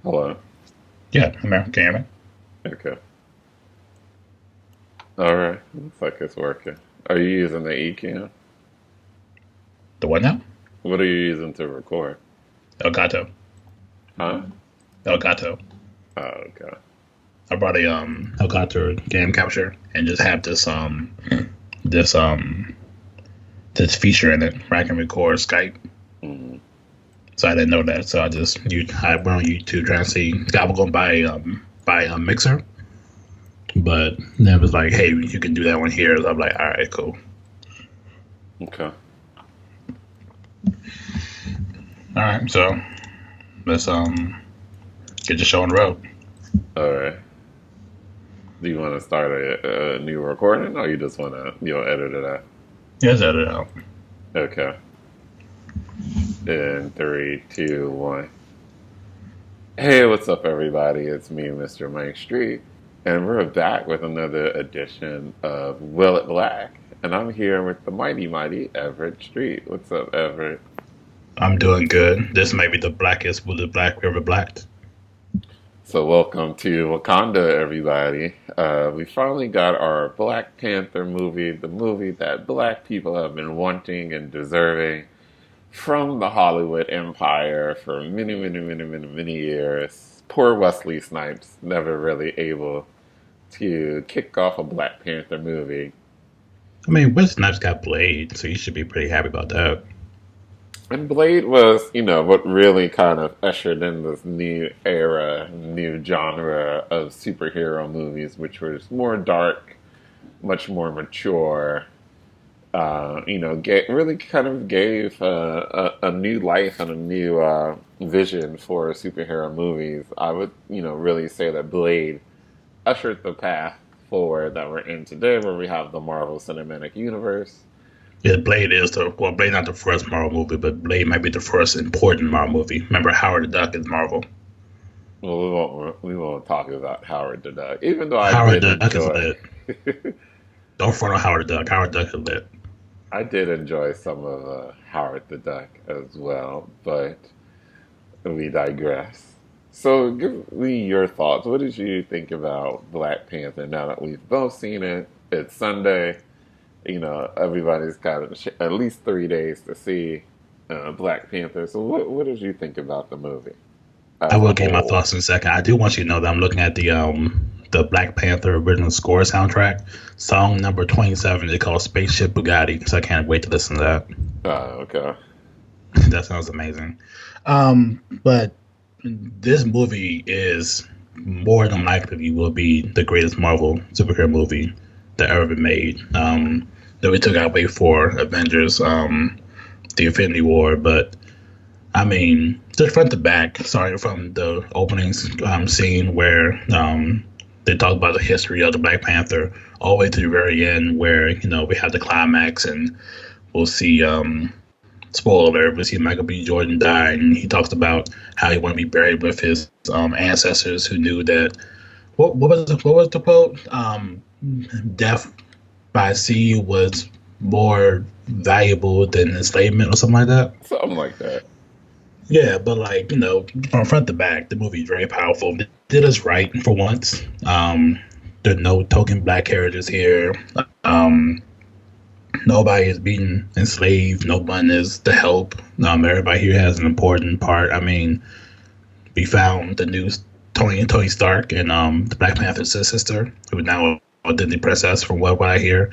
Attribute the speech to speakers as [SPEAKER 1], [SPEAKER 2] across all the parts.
[SPEAKER 1] Hello.
[SPEAKER 2] Yeah, American Camera.
[SPEAKER 1] Okay. All right. Looks like it's working. Are you using the eCam?
[SPEAKER 2] The what now?
[SPEAKER 1] What are you using to record?
[SPEAKER 2] Elgato.
[SPEAKER 1] Huh?
[SPEAKER 2] Elgato.
[SPEAKER 1] Oh, okay.
[SPEAKER 2] I brought a Elgato game capture and just have this this feature in it where I can record Skype.
[SPEAKER 1] Hmm.
[SPEAKER 2] So I didn't know that. So I went on YouTube trying to see. I was gonna buy a mixer, but then it was like, hey, you can do that one here. So I'm like, all right, cool.
[SPEAKER 1] Okay.
[SPEAKER 2] All right, so let's get the show on the road.
[SPEAKER 1] All right. Do you want to start a new recording, or you just want to edit it out?
[SPEAKER 2] Yes, edit it out.
[SPEAKER 1] Okay. In three, two, one. Hey, what's up, everybody? It's me, Mr. Mike Street, and we're back with another edition of Will It Black, and I'm here with the mighty Everett Street. What's up, Everett?
[SPEAKER 2] I'm doing good. This may be the blackest with the Black River blacked.
[SPEAKER 1] So, welcome to Wakanda, everybody. We finally got our Black Panther movie, the movie that black people have been wanting and deserving from the Hollywood empire for many years. Poor Wesley Snipes, never really able to kick off a Black Panther movie.
[SPEAKER 2] I mean, Wesley Snipes got Blade, so you should be pretty happy about that.
[SPEAKER 1] And Blade was, what really kind of ushered in this new era, new genre of superhero movies, which was more dark, much more mature. Really kind of gave a new life and a new vision for superhero movies. I would, really say that Blade ushered the path forward that we're in today, where we have the Marvel Cinematic Universe.
[SPEAKER 2] Yeah, Blade not the first Marvel movie, but Blade might be the first important Marvel movie. Remember, Howard the Duck is Marvel.
[SPEAKER 1] Well, we won't talk about Howard the Duck, even though I
[SPEAKER 2] Howard
[SPEAKER 1] did
[SPEAKER 2] the Duck is
[SPEAKER 1] enjoy.
[SPEAKER 2] lit. Don't front on Howard the Duck. Howard the Duck is lit.
[SPEAKER 1] I did enjoy some of Howard the Duck as well, but we digress. So, give me your thoughts. What did you think about Black Panther now that we've both seen it? It's Sunday. Everybody's got at least 3 days to see Black Panther. So, what did you think about the movie
[SPEAKER 2] I
[SPEAKER 1] as a
[SPEAKER 2] will give my
[SPEAKER 1] whole?
[SPEAKER 2] thoughts in a second. I do want you to know that I'm looking at the Black Panther original score soundtrack. Song number 27 is called Spaceship Bugatti, so I can't wait to listen to that.
[SPEAKER 1] Okay.
[SPEAKER 2] That sounds amazing. But this movie is more than likely will be the greatest Marvel superhero movie that ever been made. That we took our way for Avengers, the Infinity War, but I mean, just front to back, starting from the opening scene where they talk about the history of the Black Panther, all the way to the very end where we have the climax and we'll see. Spoiler alert, we see Michael B. Jordan die, and he talks about how he wanted to be buried with his ancestors who knew that. What was the quote? Death by sea was more valuable than enslavement or something like that.
[SPEAKER 1] Something like that.
[SPEAKER 2] Yeah, but like from front to back, the movie is very powerful. It did us right for once. There are no token black characters here. Um, Nobody is being enslaved. No one is the help. Everybody here has an important part. I mean, we found the new Tony Stark and the Black Panther's sister, who is now a Disney princess, from what I hear.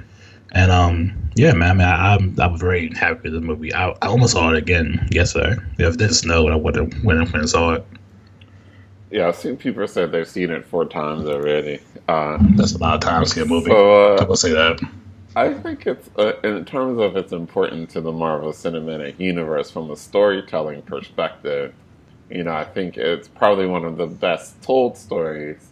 [SPEAKER 2] And yeah, man, I'm very happy with the movie. I almost saw it again yesterday. If it didn't snow, I would have went and saw it.
[SPEAKER 1] Yeah, I've seen people said they've seen it 4 times already.
[SPEAKER 2] That's a lot of time to see a movie.
[SPEAKER 1] So
[SPEAKER 2] People say that.
[SPEAKER 1] I think it's in terms of its importance to the Marvel Cinematic Universe from a storytelling perspective. I think it's probably one of the best told stories.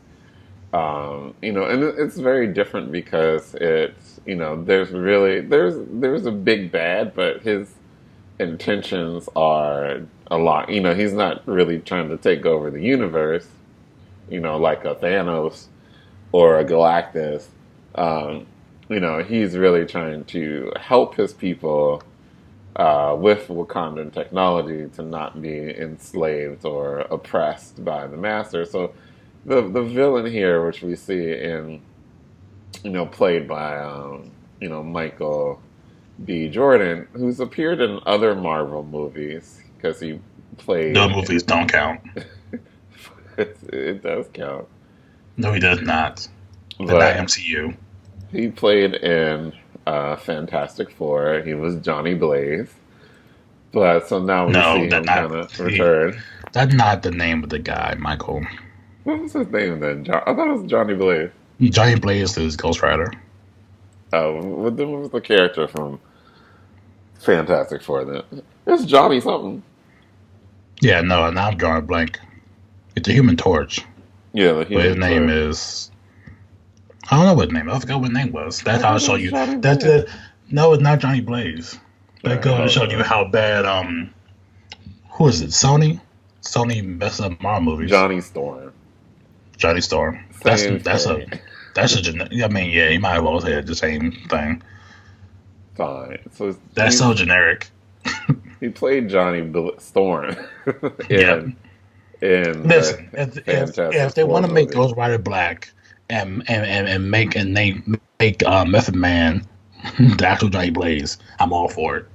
[SPEAKER 1] And it's very different because it's there's a big bad, but his intentions are a lot. He's not really trying to take over the universe. Like a Thanos or a Galactus. He's really trying to help his people with Wakandan technology to not be enslaved or oppressed by the master. So the villain here, which we see in, played by, Michael B. Jordan, who's appeared in other Marvel movies because he
[SPEAKER 2] The
[SPEAKER 1] played.
[SPEAKER 2] movies don't count.
[SPEAKER 1] It does count,
[SPEAKER 2] No, he does not. They're not
[SPEAKER 1] but
[SPEAKER 2] MCU.
[SPEAKER 1] he played in Fantastic Four. He was Johnny Blaze, but so now we
[SPEAKER 2] No,
[SPEAKER 1] see
[SPEAKER 2] that's
[SPEAKER 1] him kind
[SPEAKER 2] not.
[SPEAKER 1] of return.
[SPEAKER 2] That's not the name of the guy, Michael.
[SPEAKER 1] What was his name then? I thought it was Johnny Blaze.
[SPEAKER 2] Johnny Blaze is Ghost Rider.
[SPEAKER 1] Oh, what was the character from Fantastic Four then? It's Johnny something.
[SPEAKER 2] Yeah, no, now I'm drawing a blank. It's a Human Torch,
[SPEAKER 1] Yeah, the
[SPEAKER 2] but his
[SPEAKER 1] Human
[SPEAKER 2] name
[SPEAKER 1] Torch.
[SPEAKER 2] is. I don't know what his name. I forgot what his name was. That's
[SPEAKER 1] I
[SPEAKER 2] how I
[SPEAKER 1] thought it
[SPEAKER 2] show
[SPEAKER 1] was
[SPEAKER 2] you.
[SPEAKER 1] Johnny
[SPEAKER 2] That's
[SPEAKER 1] Blaze.
[SPEAKER 2] it. No, it's not Johnny Blaze. That goes to show you
[SPEAKER 1] Uh,
[SPEAKER 2] how bad who is it? Sony messes up Marvel movies.
[SPEAKER 1] Johnny Storm.
[SPEAKER 2] Johnny Storm.
[SPEAKER 1] Same
[SPEAKER 2] That's a
[SPEAKER 1] thing.
[SPEAKER 2] that's a. I mean, yeah, you might as well say the same thing.
[SPEAKER 1] Fine. So
[SPEAKER 2] That's so generic.
[SPEAKER 1] he played Johnny Storm
[SPEAKER 2] Yeah.
[SPEAKER 1] in
[SPEAKER 2] Listen,
[SPEAKER 1] the
[SPEAKER 2] if
[SPEAKER 1] Fantastic
[SPEAKER 2] they
[SPEAKER 1] Four
[SPEAKER 2] want to make
[SPEAKER 1] movie.
[SPEAKER 2] Ghost Rider black and make Method Man the actual Johnny Blaze, I'm all for it.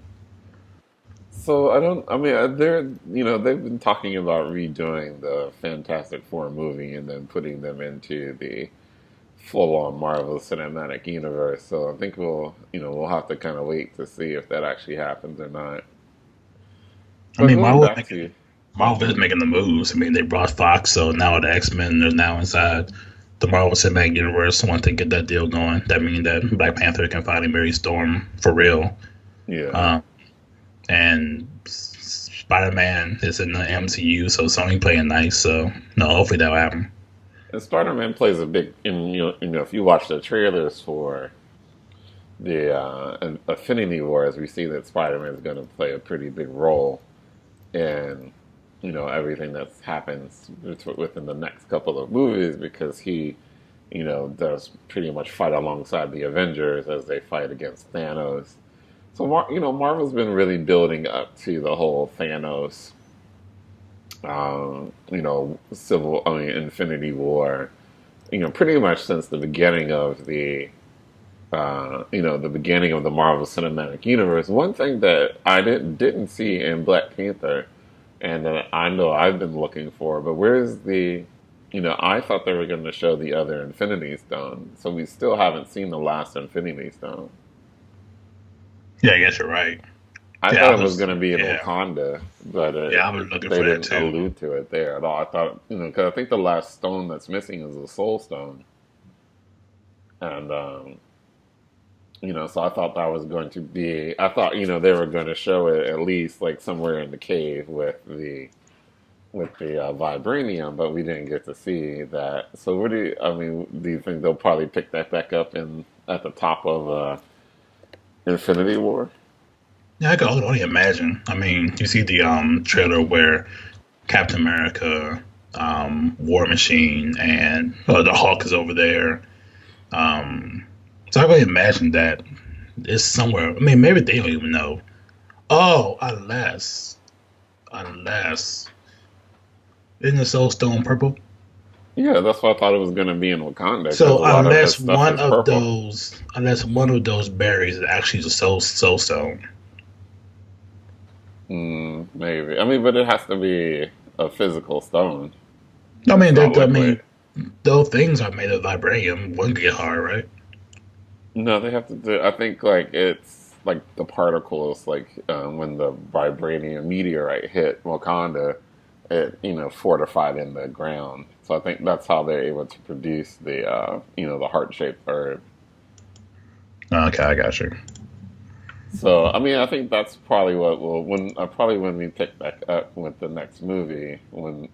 [SPEAKER 1] So I don't. I mean, they've been talking about redoing the Fantastic Four movie and then putting them into the full-on Marvel Cinematic Universe. So I think we'll have to kind of wait to see if that actually happens or not.
[SPEAKER 2] I
[SPEAKER 1] But
[SPEAKER 2] mean,
[SPEAKER 1] going back to,
[SPEAKER 2] Marvel is making the moves. I mean, they brought Fox, so now the X-Men are now inside the Marvel Cinematic Universe. Once they get that deal going, that means that Black Panther can finally marry Storm for real.
[SPEAKER 1] yeah.
[SPEAKER 2] And Spider-Man is in the MCU, so Sony playing nice. So no, hopefully that'll happen.
[SPEAKER 1] And Spider-Man plays a big, if you watch the trailers for the Infinity Wars, we see that Spider-Man is going to play a pretty big role in, everything that happens within the next couple of movies because he, does pretty much fight alongside the Avengers as they fight against Thanos. So, Marvel's been really building up to the whole Thanos, Infinity War, pretty much since the beginning of the beginning of the Marvel Cinematic Universe. One thing that I didn't see in Black Panther, and that I know I've been looking for, but where's I thought they were going to show the other Infinity Stone, so we still haven't seen the last Infinity Stone.
[SPEAKER 2] Yeah, I guess you're right.
[SPEAKER 1] I
[SPEAKER 2] Yeah,
[SPEAKER 1] thought it was going to be in
[SPEAKER 2] yeah.
[SPEAKER 1] Wakanda, but
[SPEAKER 2] Yeah, I was looking
[SPEAKER 1] they
[SPEAKER 2] for that
[SPEAKER 1] didn't
[SPEAKER 2] too.
[SPEAKER 1] allude to it there at all. I thought, because I think the last stone that's missing is the Soul Stone, and so I thought that was going to be. I thought, they were going to show it at least like somewhere in the cave with the vibranium, but we didn't get to see that. So, do you think they'll probably pick that back up at the top of Infinity War?
[SPEAKER 2] Yeah, I can only imagine. I mean, you see the trailer where Captain America, War Machine, and the Hulk is over there. So I really imagine that it's somewhere. I mean, maybe they don't even know. Oh, unless isn't the Soul Stone purple?
[SPEAKER 1] Yeah, that's why I thought it was going to be in Wakanda. 'Cause a
[SPEAKER 2] So
[SPEAKER 1] lot of that
[SPEAKER 2] unless
[SPEAKER 1] stuff
[SPEAKER 2] one
[SPEAKER 1] is
[SPEAKER 2] of
[SPEAKER 1] purple.
[SPEAKER 2] those berries is actually the Soul Stone.
[SPEAKER 1] Maybe. I mean, but it has to be a physical stone.
[SPEAKER 2] I
[SPEAKER 1] It's
[SPEAKER 2] mean,
[SPEAKER 1] not
[SPEAKER 2] those things are made of vibranium. One get hard, right?
[SPEAKER 1] No, they have to do. I think like it's like the particles, like when the vibranium meteorite hit Wakanda, it fortified in the ground. So I think that's how they're able to produce the the heart shaped herb.
[SPEAKER 2] Okay, I got you.
[SPEAKER 1] So I mean, I think that's probably what will when we pick back up with the next movie when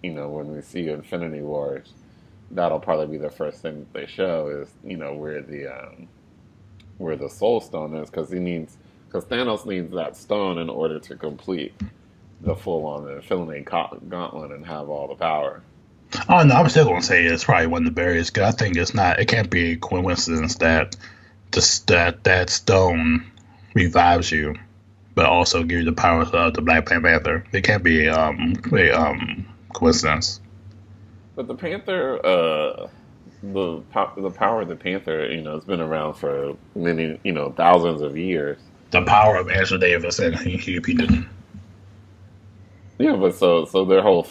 [SPEAKER 1] we see Infinity Wars, that'll probably be the first thing that they show is where the Soul Stone is because Thanos needs that stone in order to complete the full on Infinity Gauntlet and have all the power.
[SPEAKER 2] Oh no, I'm still gonna say it's probably one of the berries because I think it's not. It can't be a coincidence that that stone revives you but also give you the powers of the Black Panther. It can't be coincidence.
[SPEAKER 1] But the Panther, the power of the Panther, it's been around for many, thousands of years.
[SPEAKER 2] The power of Angela Davis, and he repeated.
[SPEAKER 1] Yeah, but so their whole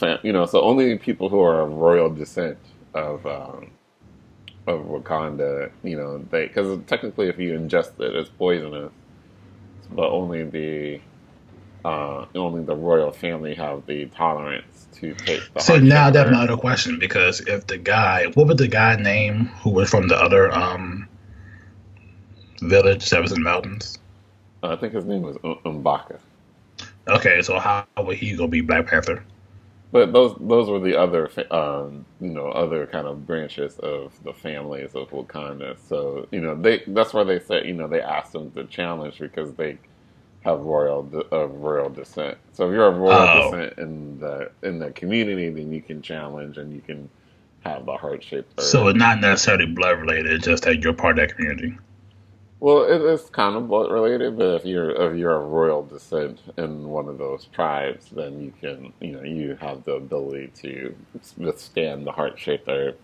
[SPEAKER 1] so only people who are of royal descent of Wakanda, they because technically if you ingest it, it's poisonous, but only the royal family have the tolerance to take the
[SPEAKER 2] See,
[SPEAKER 1] heart
[SPEAKER 2] now that's
[SPEAKER 1] shaper.
[SPEAKER 2] my other question because if the guy, what was the guy name who was from the other village that was in the mountains?
[SPEAKER 1] I think his name was M'Baka.
[SPEAKER 2] Okay, so how would he go be Black Panther?
[SPEAKER 1] But those were the other other kind of branches of the families of Wakanda. So that's why they said they asked them to challenge because they have royal descent. So if you're of royal
[SPEAKER 2] Oh,
[SPEAKER 1] descent in the community, then you can challenge and you can have the heart shaped
[SPEAKER 2] so
[SPEAKER 1] herb.
[SPEAKER 2] it's not necessarily blood related, it's just that you're part of that community.
[SPEAKER 1] Well, it is kind of blood related, but if you're of royal descent in one of those tribes, then you can you have the ability to withstand the heart shaped herb.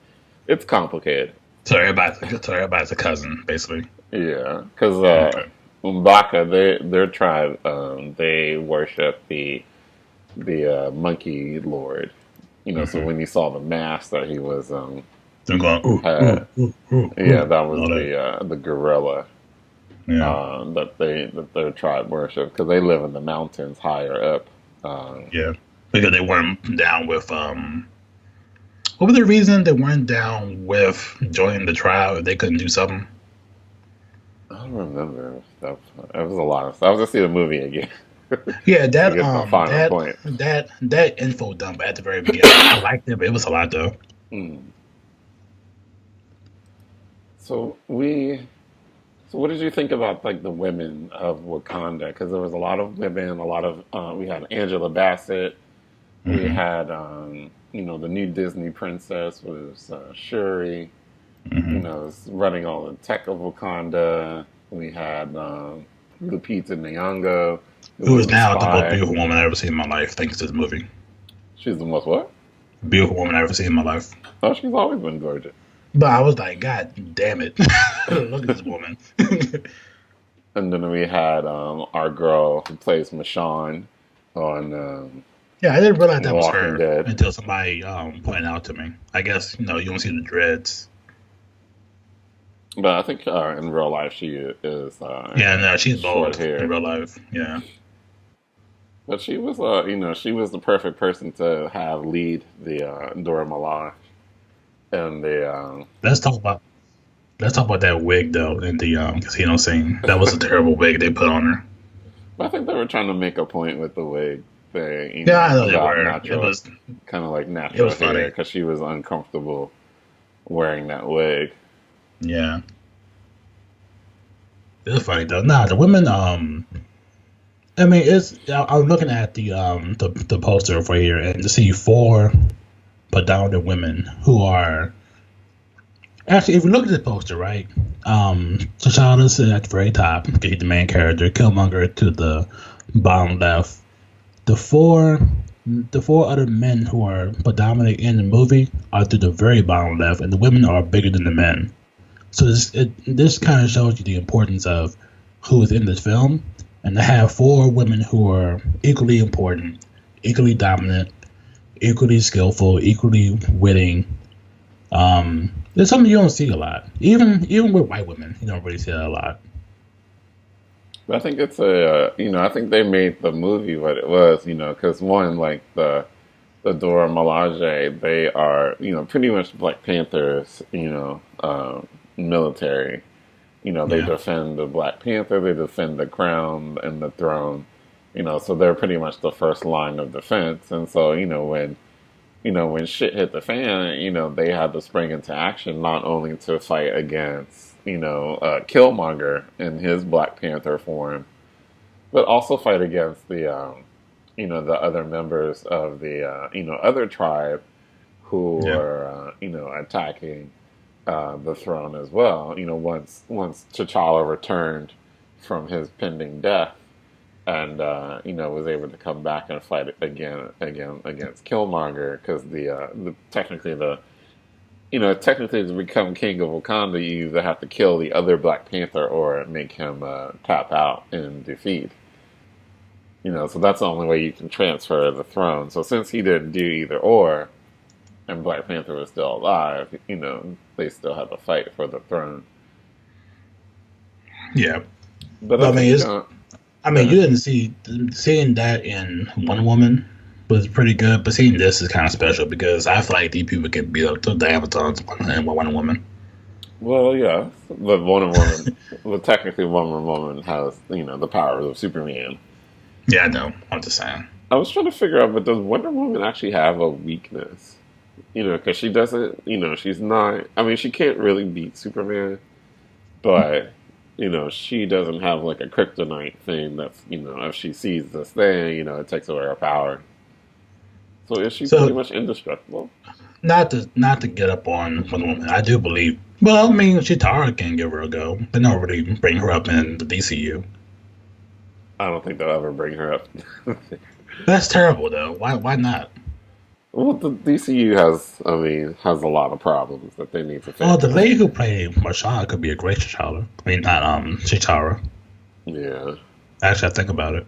[SPEAKER 1] It's complicated.
[SPEAKER 2] So everybody's a cousin, basically.
[SPEAKER 1] Yeah, because
[SPEAKER 2] Okay.
[SPEAKER 1] Umbaka, their tribe, they worship the monkey lord. So
[SPEAKER 2] Mm-hmm.
[SPEAKER 1] when you saw the mask that he was
[SPEAKER 2] They're going
[SPEAKER 1] had, yeah,
[SPEAKER 2] ooh,
[SPEAKER 1] that
[SPEAKER 2] and
[SPEAKER 1] was
[SPEAKER 2] all that.
[SPEAKER 1] the gorilla
[SPEAKER 2] Yeah,
[SPEAKER 1] that their tribe worship because they live in the mountains higher up.
[SPEAKER 2] yeah. Because they weren't down with what was the reason they weren't down with joining the tribe if they couldn't do something?
[SPEAKER 1] I don't remember stuff. It was a lot of stuff. I was just see the movie again
[SPEAKER 2] Yeah,
[SPEAKER 1] to
[SPEAKER 2] that
[SPEAKER 1] get the final point.
[SPEAKER 2] info dump at the very beginning. I liked it, but it was a lot though.
[SPEAKER 1] Mm. So we So, what did you think about like the women of Wakanda? Because there was a lot of women, a lot of we had Angela Bassett, we
[SPEAKER 2] Hmm.
[SPEAKER 1] had the new Disney princess was Shuri,
[SPEAKER 2] Hmm.
[SPEAKER 1] was running all the tech of Wakanda. We had Lupita Nyong'o, who
[SPEAKER 2] Who is
[SPEAKER 1] was a
[SPEAKER 2] now the most
[SPEAKER 1] spy.
[SPEAKER 2] beautiful woman I've ever seen in my life, thanks to this movie.
[SPEAKER 1] She's the most what?
[SPEAKER 2] Beautiful woman I've ever seen in my life.
[SPEAKER 1] Oh, she's always been gorgeous.
[SPEAKER 2] But I was like, God damn it. Look at this woman.
[SPEAKER 1] And then we had our girl who plays Michonne on
[SPEAKER 2] Yeah, I didn't realize that was
[SPEAKER 1] Walking
[SPEAKER 2] her
[SPEAKER 1] Dead.
[SPEAKER 2] until somebody pointed out to me. I guess, you don't see the dreads.
[SPEAKER 1] But I think in real life she is
[SPEAKER 2] Yeah, no, she's
[SPEAKER 1] short
[SPEAKER 2] bald in
[SPEAKER 1] hair.
[SPEAKER 2] real life. Yeah.
[SPEAKER 1] But she was, she was the perfect person to have lead the Dora Milaje and the.
[SPEAKER 2] Let's talk about let's talk about that wig though in the casino scene. That was a terrible wig they put on her.
[SPEAKER 1] I think they were trying to make a point with the wig thing,
[SPEAKER 2] Yeah, I know they
[SPEAKER 1] about
[SPEAKER 2] were.
[SPEAKER 1] natural, kind of like
[SPEAKER 2] It
[SPEAKER 1] natural
[SPEAKER 2] was
[SPEAKER 1] hair,
[SPEAKER 2] funny.
[SPEAKER 1] because she was uncomfortable wearing that wig.
[SPEAKER 2] Yeah. It was funny though. Nah, the women I mean it's I'm looking at the poster for here and to see four predominant women who are actually, if you look at the poster, right, T'Challa's at the very top, get the main character, Killmonger to the bottom left. The four, the four other men who are predominant in the movie are to the very bottom left, and the women are bigger than the men. So this kind of shows you the importance of who is in this film, and to have four women who are equally important, equally dominant, equally skillful, equally witty, it's something you don't see a lot. Even with white women, you don't really see that a lot.
[SPEAKER 1] But I think it's I think they made the movie what it was, because one, like the Dora Milaje, they are, pretty much Black Panthers, military. They
[SPEAKER 2] Yeah,
[SPEAKER 1] defend the Black Panther, they defend the crown and the throne, so they're pretty much the first line of defense. And so, when shit hit the fan, they had to spring into action not only to fight against, Killmonger in his Black Panther form, but also fight against the other members of the, other tribe who
[SPEAKER 2] yeah,
[SPEAKER 1] were, attacking the throne as well. Once T'Challa returned from his pending death, and was able to come back and fight again against Killmonger because technically to become king of Wakanda, you either have to kill the other Black Panther or make him tap out in defeat. So that's the only way you can transfer the throne. So since he didn't do either or, and Black Panther was still alive, they still had to fight for the throne.
[SPEAKER 2] Yeah,
[SPEAKER 1] but
[SPEAKER 2] you didn't seeing that in Wonder Woman was pretty good, but seeing this is kind of special because I feel like these people can beat up the Amazons in Wonder Woman.
[SPEAKER 1] Well, yeah, but Wonder Woman, technically Wonder Woman has the powers of Superman.
[SPEAKER 2] Yeah, I know. I'm just saying.
[SPEAKER 1] I was trying to figure out, but does Wonder Woman actually have a weakness? Because she doesn't. She's not. I mean, she can't really beat Superman, but. She doesn't have like a kryptonite thing that's, if she sees this thing, it takes away her power. So is she pretty much indestructible?
[SPEAKER 2] Not to get up on Wonder Woman, I do believe. Well, I mean, Chitara can give her a go. They don't really bring her up in the DCU.
[SPEAKER 1] I don't think they'll ever bring her up.
[SPEAKER 2] That's terrible, though. Why not?
[SPEAKER 1] Well, the DCU has a lot of problems that they need to fix.
[SPEAKER 2] Well, the lady who played Marshawn could be a great T'Challa. I mean, not Chitara.
[SPEAKER 1] Yeah.
[SPEAKER 2] Actually, I think about it.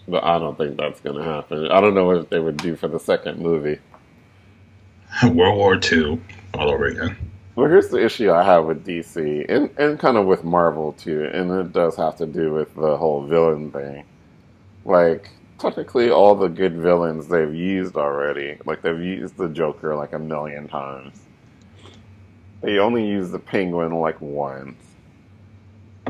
[SPEAKER 1] But I don't think that's going to happen. I don't know what they would do for the second movie.
[SPEAKER 2] World War II all over again.
[SPEAKER 1] Well, here's the issue I have with DC and kind of with Marvel, too. And it does have to do with the whole villain thing. Like, technically all the good villains they've used already. Like, they've used the Joker like 1,000,000 times. They only use the Penguin like once.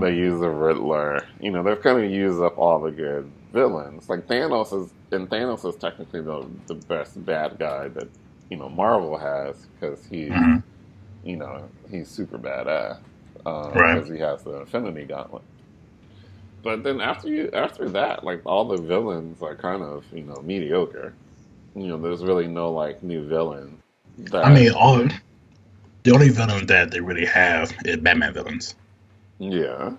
[SPEAKER 1] They use the Riddler. They've kind of used up all the good villains. Like, Thanos is technically the best bad guy that, Marvel has, because he's, he's super badass. Because he has the Infinity Gauntlet. But then after that, like, all the villains are kind of, mediocre. There's really no, like, new villain.
[SPEAKER 2] The only villain that they really have is Batman villains.
[SPEAKER 1] Yeah.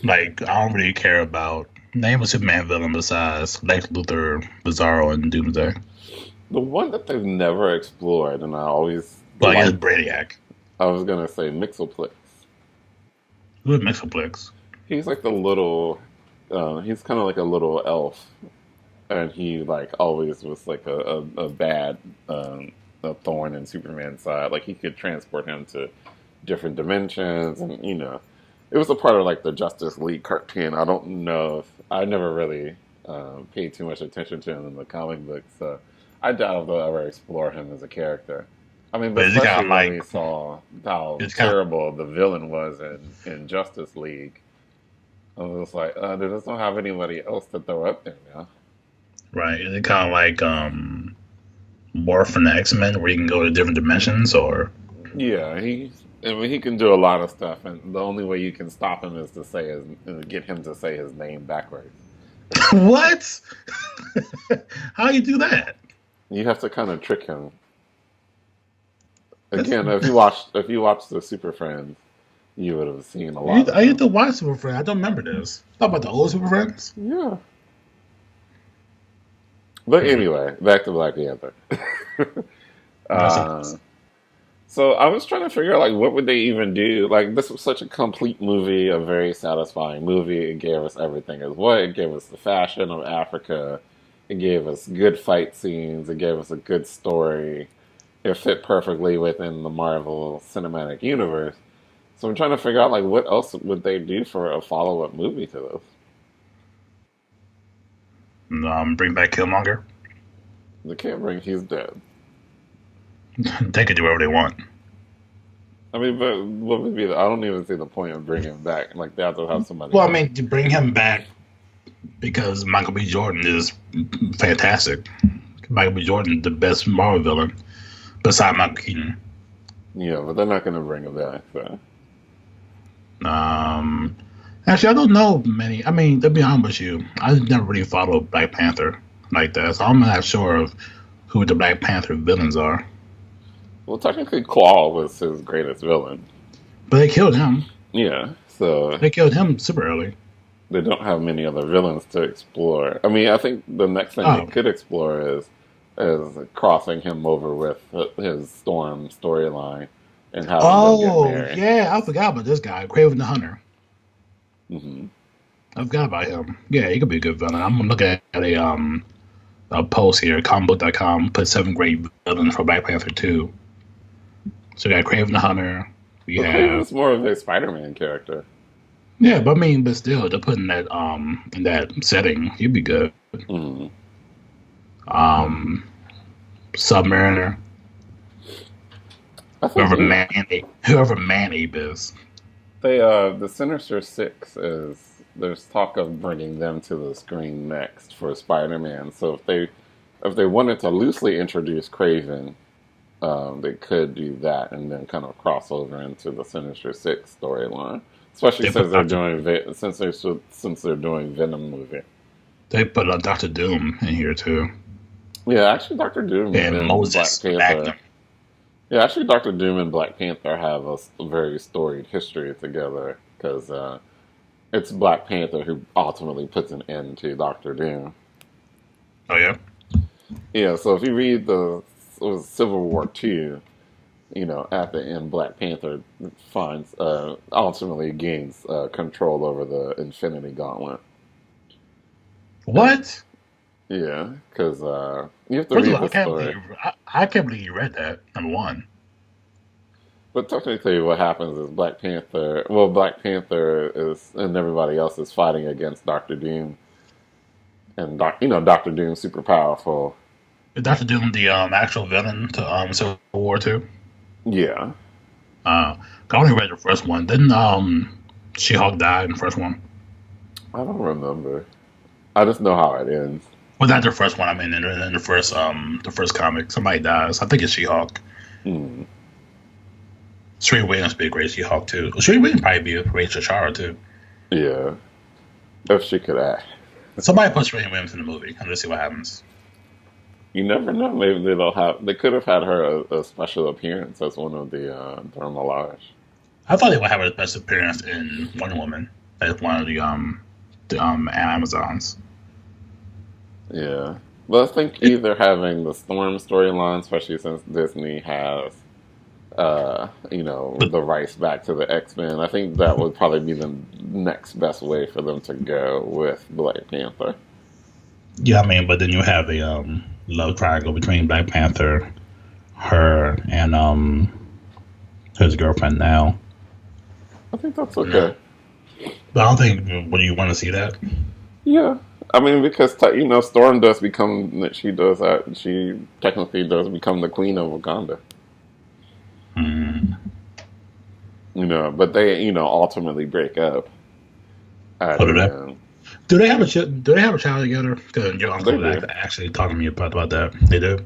[SPEAKER 2] Like, I don't really care about name a Superman villain besides Lex Luthor, Bizarro, and Doomsday.
[SPEAKER 1] The one that they've never explored, and I always...
[SPEAKER 2] Well, I guess Brainiac.
[SPEAKER 1] I was going to say Mixoplex.
[SPEAKER 2] Who is Mixoplex?
[SPEAKER 1] He's like the little, he's kind of like a little elf, and he like always was like a bad, a thorn in Superman's side. Like he could transport him to different dimensions, and it was a part of like the Justice League cartoon. I don't know if I never really paid too much attention to him in the comic books, so I doubt if they'll ever explore him as a character. I mean, but especially when we saw how terrible the villain was in Justice League. I was like, they just don't have anybody else to throw up there now.
[SPEAKER 2] Right. Is it kind of like Morph from the X-Men where you can go to different dimensions, or?
[SPEAKER 1] Yeah, he can do a lot of stuff, and the only way you can stop him is to get him to say his name backwards.
[SPEAKER 2] What? How do you do that?
[SPEAKER 1] You have to kind of trick him. Again, if you watch the Super Friends, you would have seen a lot.
[SPEAKER 2] I used to watch Super Friends. I don't remember this. Talk about the old Super Friends?
[SPEAKER 1] Yeah. But anyway, back to Black Panther. So I was trying to figure out, like, what would they even do? Like, this was such a complete movie, a very satisfying movie. It gave us everything as what? It gave us the fashion of Africa. It gave us good fight scenes. It gave us a good story. It fit perfectly within the Marvel Cinematic Universe. So I'm trying to figure out, like, what else would they do for a follow-up movie to this?
[SPEAKER 2] Bring back Killmonger?
[SPEAKER 1] They can't bring, he's dead.
[SPEAKER 2] They could do whatever they want.
[SPEAKER 1] I mean, but what would be I don't even see the point of bringing him back. Like, they have to have somebody.
[SPEAKER 2] Well, I mean, to bring him back because Michael B. Jordan is fantastic. Michael B. Jordan is the best Marvel villain besides Michael Keaton.
[SPEAKER 1] Yeah, but they're not going to bring him back, so.
[SPEAKER 2] Actually, I don't know many. I mean, to be honest with you, I never really followed Black Panther like that, so I'm not sure of who the Black Panther villains are.
[SPEAKER 1] Well, technically, Claw was his greatest villain.
[SPEAKER 2] But they killed him.
[SPEAKER 1] Yeah, so...
[SPEAKER 2] They killed him super early.
[SPEAKER 1] they don't have many other villains to explore. I mean, I think the next thing they
[SPEAKER 2] Oh,
[SPEAKER 1] could explore is crossing him over with his Storm storyline and having them get
[SPEAKER 2] oh
[SPEAKER 1] married.
[SPEAKER 2] yeah, I forgot about this guy, Craven the Hunter.
[SPEAKER 1] Hmm.
[SPEAKER 2] I forgot about him. Yeah, he could be a good villain. I'm looking at a post here, comicbook.com, put 7 great villains for Black Panther 2. So we got Craven the Hunter. We
[SPEAKER 1] But
[SPEAKER 2] have
[SPEAKER 1] Kraven's more of a Spider-Man character.
[SPEAKER 2] yeah, but I mean, but still, to put in that setting, he'd be good.
[SPEAKER 1] Hmm.
[SPEAKER 2] Um, Submariner,
[SPEAKER 1] I think he,
[SPEAKER 2] whoever Manape is.
[SPEAKER 1] the Sinister Six is there's talk of bringing them to the screen next for Spider-Man. So if they wanted to loosely introduce Kraven, they could do that and then kind of cross over into the Sinister Six storyline. Especially
[SPEAKER 2] They put
[SPEAKER 1] since they're
[SPEAKER 2] Doctor
[SPEAKER 1] doing since they're doing Venom movie.
[SPEAKER 2] they put Doctor Doom in here too,
[SPEAKER 1] Yeah, actually, Doctor Doom
[SPEAKER 2] and
[SPEAKER 1] and Black
[SPEAKER 2] Moses
[SPEAKER 1] Panther.
[SPEAKER 2] Magnum.
[SPEAKER 1] Yeah, actually, Doctor Doom and Black Panther have a very storied history together because it's Black Panther who ultimately puts an end to Doctor Doom.
[SPEAKER 2] Oh yeah,
[SPEAKER 1] Yeah, so if you read the it was Civil War II, at the end, Black Panther finds ultimately gains control over the Infinity Gauntlet.
[SPEAKER 2] what?
[SPEAKER 1] Yeah, because you have to
[SPEAKER 2] First of
[SPEAKER 1] read
[SPEAKER 2] all,
[SPEAKER 1] the story.
[SPEAKER 2] I can't believe you read that. Number one,
[SPEAKER 1] But technically, what happens is Black Panther. Well, Black Panther is and everybody else is fighting against Doctor Doom, and Doctor Doom's super powerful.
[SPEAKER 2] is Doctor Doom the actual villain to Civil War Two?
[SPEAKER 1] Yeah,
[SPEAKER 2] I only read the first one. Didn't She-Hulk die in the first one?
[SPEAKER 1] I don't remember. I just know how it ends.
[SPEAKER 2] Well, not the first one. I mean, in the first comic, somebody dies. I think it's She-Hulk.
[SPEAKER 1] Hmm.
[SPEAKER 2] Sri Williams be a great She-Hulk too. Well, Sri Williams probably be a great T'Challa too.
[SPEAKER 1] Yeah, if she could act.
[SPEAKER 2] Somebody put Sri Williams in the movie and let's see what happens.
[SPEAKER 1] You never know. Maybe they'll have. They could have had her a special appearance as one of the Dora Milaje.
[SPEAKER 2] I thought they would have a special appearance in Wonder Woman as one of the Amazons.
[SPEAKER 1] Yeah, but I think either having the Storm storyline, especially since Disney has the rights back to the X-Men. I think that would probably be the next best way for them to go with Black Panther.
[SPEAKER 2] Yeah, I mean, but then you have a love triangle between Black Panther, her, and his girlfriend now.
[SPEAKER 1] I think that's okay.
[SPEAKER 2] But I don't think. Would you want to see that?
[SPEAKER 1] Yeah. I mean, because Storm does become she technically does become the queen of Wakanda.
[SPEAKER 2] Mm.
[SPEAKER 1] But they ultimately break up. At
[SPEAKER 2] Oh, do
[SPEAKER 1] the
[SPEAKER 2] they?
[SPEAKER 1] end.
[SPEAKER 2] Do they have a child together? Because your uncle
[SPEAKER 1] They
[SPEAKER 2] was
[SPEAKER 1] do.
[SPEAKER 2] actually talking to me about that. They do.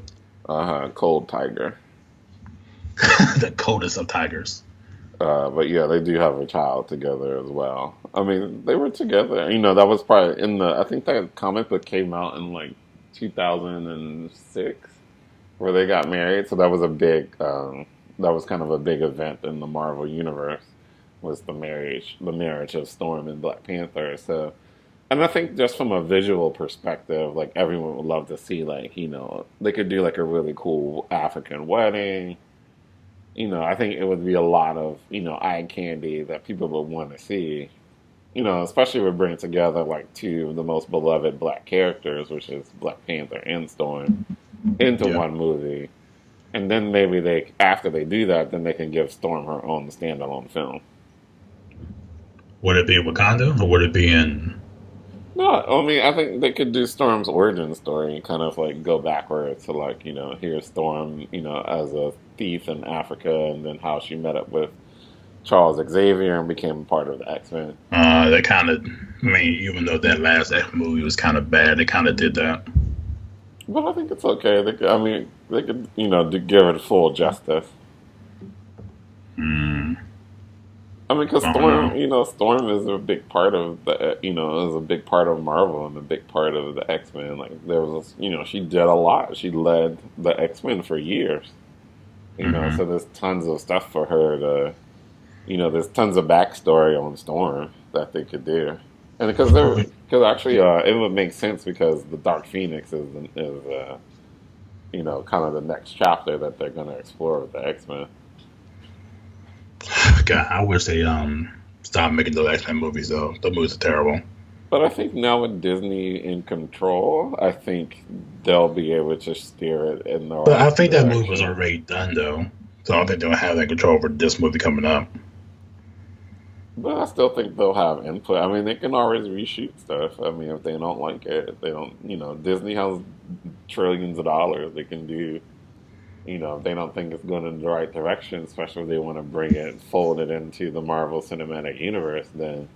[SPEAKER 1] Cold Tiger.
[SPEAKER 2] The coldest of tigers.
[SPEAKER 1] But yeah, they do have a child together as well. I mean, they were together. That was probably I think that comic book came out in like 2006, where they got married. So that was that was kind of a big event in the Marvel universe, was the marriage of Storm and Black Panther. So, and I think just from a visual perspective, like everyone would love to see, like, they could do like a really cool African wedding. I think it would be a lot of, eye candy that people would want to see. Especially with bringing together like two of the most beloved black characters, which is Black Panther and Storm, into
[SPEAKER 2] Yeah.
[SPEAKER 1] one movie. And then maybe after they do that, then they can give Storm her own standalone film.
[SPEAKER 2] Would it be Wakanda or would it be in?
[SPEAKER 1] No, I mean, I think they could do Storm's origin story and kind of like go backwards to like, here's Storm, as a thief in Africa, and then how she met up with Charles Xavier and became part of the X-Men.
[SPEAKER 2] They kind of. I mean, even though that last X movie was kind of bad, they kind of did that.
[SPEAKER 1] But I think it's okay. They could, give it full justice.
[SPEAKER 2] Mm,
[SPEAKER 1] I mean, because
[SPEAKER 2] I don't
[SPEAKER 1] Storm,
[SPEAKER 2] know.
[SPEAKER 1] Storm is a big part of is a big part of Marvel and a big part of the X-Men. Like there was, she did a lot. She led the X-Men for years. So there's tons of stuff for her to, there's tons of backstory on Storm that they could do, And because actually, it would make sense because the Dark Phoenix is kind of the next chapter that they're going to explore with the X-Men.
[SPEAKER 2] God, I wish they stop making those X Men movies though. Those movies are terrible.
[SPEAKER 1] But I think now with Disney in control, I think they'll be able to steer it in the
[SPEAKER 2] But I
[SPEAKER 1] right
[SPEAKER 2] think that movie was
[SPEAKER 1] direction.
[SPEAKER 2] already done though, so I don't think they'll have that control over this movie coming up.
[SPEAKER 1] But I still think they'll have input. I mean, they can always reshoot stuff. I mean, if they don't like it, if they don't, Disney has trillions of dollars. They can do, if they don't think it's going in the right direction, especially if they want to bring it, fold it into the Marvel Cinematic Universe, then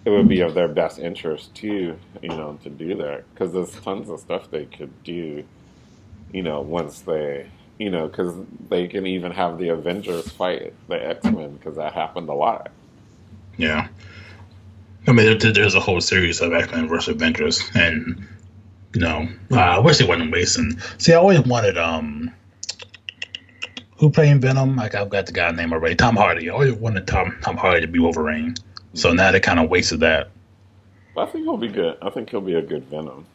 [SPEAKER 1] it would be of their best interest too, to do that. Because there's tons of stuff they could do, once they, because they can even have the Avengers fight the X-Men, because that happened a lot.
[SPEAKER 2] Yeah, I mean, there's a whole series of X Men versus Avengers, and I wish they wasn't wasting. See, I always wanted who playing Venom? Like I've got the guy's name already, Tom Hardy. I always wanted Tom Hardy to be Wolverine. So now they kind of wasted that.
[SPEAKER 1] I think he'll be good. I think he'll be a good Venom.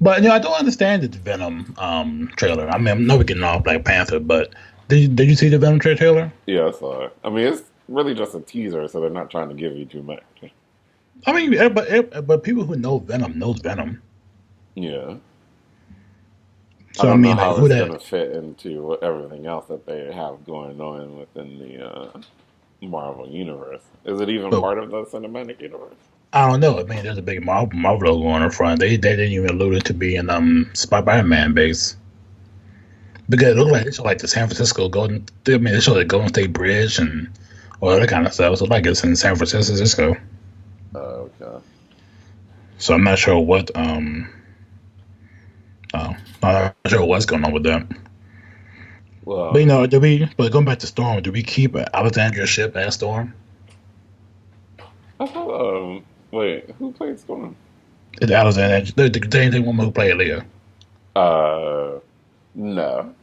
[SPEAKER 2] But I don't understand the Venom trailer. I mean, I'm never getting off Black Panther, but did you see the Venom trailer?
[SPEAKER 1] Yeah, I saw it. I mean, it's really just a teaser, so they're not trying to give you too much.
[SPEAKER 2] I mean, but people who know Venom knows Venom.
[SPEAKER 1] Yeah. I
[SPEAKER 2] So I
[SPEAKER 1] don't know
[SPEAKER 2] mean, like
[SPEAKER 1] how
[SPEAKER 2] who
[SPEAKER 1] it's going
[SPEAKER 2] that?
[SPEAKER 1] to fit into everything else that they have going on within the Marvel universe. Is it even
[SPEAKER 2] But
[SPEAKER 1] part of the cinematic universe?
[SPEAKER 2] I don't know. I mean, there's a big Marvel logo on the front. They didn't even allude it to being Spider-Man base because it looked like it's like the San Francisco Golden. I mean, they show the Golden State Bridge and all that kind of stuff. So like it's in San Francisco.
[SPEAKER 1] Okay.
[SPEAKER 2] So I'm not sure what I'm not sure what's going on with that. But
[SPEAKER 1] Well,
[SPEAKER 2] but going back to Storm, do we keep Alexandria's ship as Storm?
[SPEAKER 1] I thought, wait, who played Storm?
[SPEAKER 2] It's Alexandria, the same woman who played Leah.
[SPEAKER 1] Uh, no.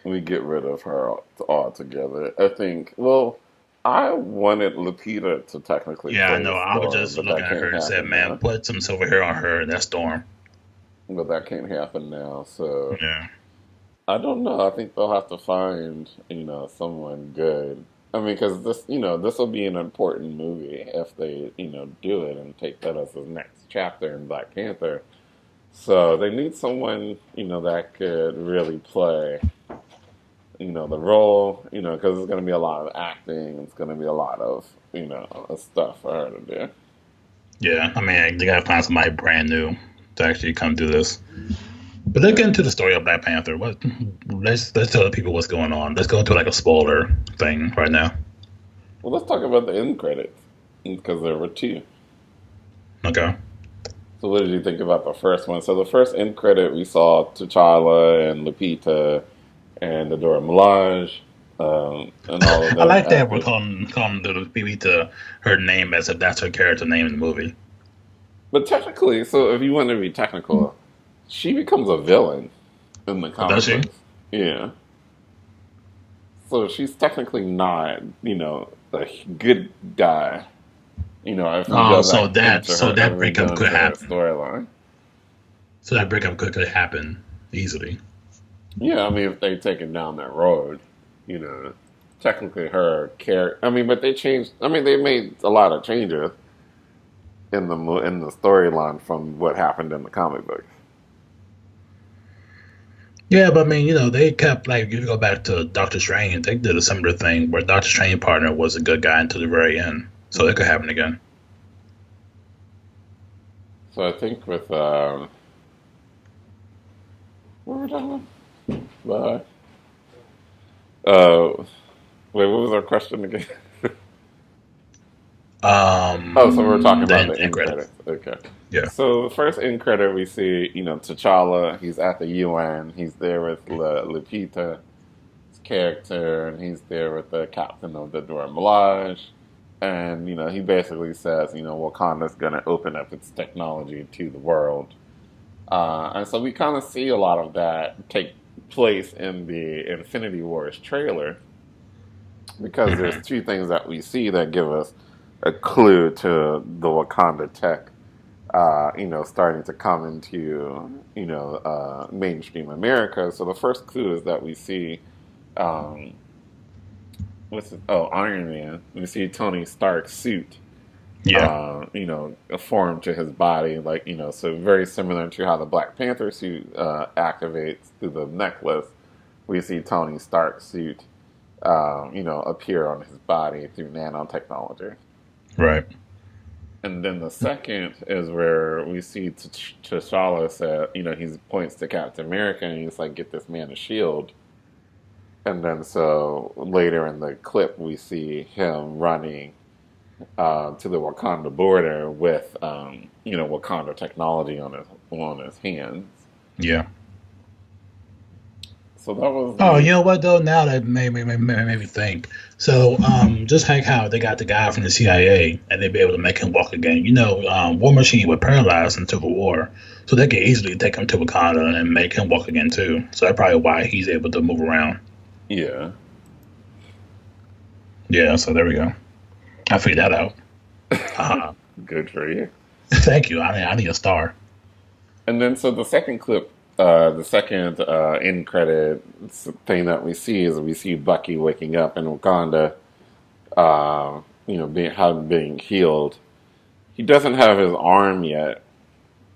[SPEAKER 1] We get rid of her altogether. I think, well, I wanted Lupita to technically
[SPEAKER 2] Yeah, I
[SPEAKER 1] play
[SPEAKER 2] know. I was
[SPEAKER 1] Storm,
[SPEAKER 2] just
[SPEAKER 1] but
[SPEAKER 2] looking
[SPEAKER 1] that
[SPEAKER 2] at her
[SPEAKER 1] can't
[SPEAKER 2] and said,
[SPEAKER 1] happen
[SPEAKER 2] "Man,
[SPEAKER 1] now.
[SPEAKER 2] put some silver hair on her." That's Storm.
[SPEAKER 1] But that can't happen now, so
[SPEAKER 2] Yeah.
[SPEAKER 1] I don't know. I think they'll have to find, someone good. I mean, because this will be an important movie if they, do it and take that as the next chapter in Black Panther. So they need someone, that could really play, the role, because it's going to be a lot of acting. It's going to be a lot of, stuff for her to do.
[SPEAKER 2] Yeah. I mean, they gotta find somebody brand new to actually come do this. But let's get into the story of Black Panther. Let's tell the people what's going on. Let's go into like a spoiler thing right now.
[SPEAKER 1] Well, let's talk about the end credits because there were two.
[SPEAKER 2] Okay.
[SPEAKER 1] So, what did you think about the first one? So, the first end credit we saw T'Challa and Lupita and the Dora Milaje and all of
[SPEAKER 2] I
[SPEAKER 1] those
[SPEAKER 2] like that we're
[SPEAKER 1] actors.
[SPEAKER 2] calling the baby to her name as if that's her character name in the movie.
[SPEAKER 1] But technically, so if you want to be technical, she becomes a villain in the
[SPEAKER 2] Oh, does
[SPEAKER 1] comic
[SPEAKER 2] she?
[SPEAKER 1] books. Yeah. So she's technically not, a good guy. If you
[SPEAKER 2] Oh,
[SPEAKER 1] go back into
[SPEAKER 2] so
[SPEAKER 1] her
[SPEAKER 2] that
[SPEAKER 1] and read
[SPEAKER 2] breakup could
[SPEAKER 1] into her
[SPEAKER 2] happen.
[SPEAKER 1] storyline.
[SPEAKER 2] So that breakup could happen easily.
[SPEAKER 1] Yeah, I mean, if they take it down that road, you know, technically her character. I mean, but they changed. I mean, they made a lot of changes in the storyline from what happened in the comic books.
[SPEAKER 2] Yeah, but I mean, they kept like if you go back to Doctor Strange, they did a similar thing where Doctor Strange partner was a good guy until the very end. So it could happen again.
[SPEAKER 1] So I think with what were we talking about? Uh, wait, what was our question again? Oh, so we're talking
[SPEAKER 2] The
[SPEAKER 1] about the
[SPEAKER 2] end
[SPEAKER 1] end
[SPEAKER 2] credits.
[SPEAKER 1] credits. Okay.
[SPEAKER 2] Yeah.
[SPEAKER 1] So the first end credit we see, T'Challa. He's at the UN. He's there with Lupita's character, and he's there with the captain of the Dora Milaje. And he basically says, Wakanda's going to open up its technology to the world. And so we kind of see a lot of that take place in the Infinity Wars trailer because
[SPEAKER 2] Hmm.
[SPEAKER 1] there's two things that we see that give us a clue to the Wakanda tech, starting to come into, mainstream America. So the first clue is that we see, um, Iron Man. We see Tony Stark's suit,
[SPEAKER 2] Yeah.
[SPEAKER 1] formed to his body, so very similar to how the Black Panther suit activates through the necklace. We see Tony Stark's suit, appear on his body through nanotechnology.
[SPEAKER 2] Right.
[SPEAKER 1] And then the second is where we see T'Challa said, he points to Captain America and he's like, get this man a shield. And then so later in the clip, we see him running to the Wakanda border with, Wakanda technology on his hands.
[SPEAKER 2] Yeah.
[SPEAKER 1] So that was
[SPEAKER 2] Oh, you
[SPEAKER 1] the
[SPEAKER 2] know what though? Now that made me think. So, just like how they got the guy from the CIA and they'd be able to make him walk again. War Machine was paralyzed in Civil War, so they could easily take him to Wakanda and make him walk again too. So that's probably why he's able to move around.
[SPEAKER 1] yeah.
[SPEAKER 2] Yeah. So there we go. I figured that out.
[SPEAKER 1] Good for you.
[SPEAKER 2] Thank you. I need a star.
[SPEAKER 1] And then so the second clip, the second end credit thing that we see is we see Bucky waking up in Wakanda, being healed. He doesn't have his arm yet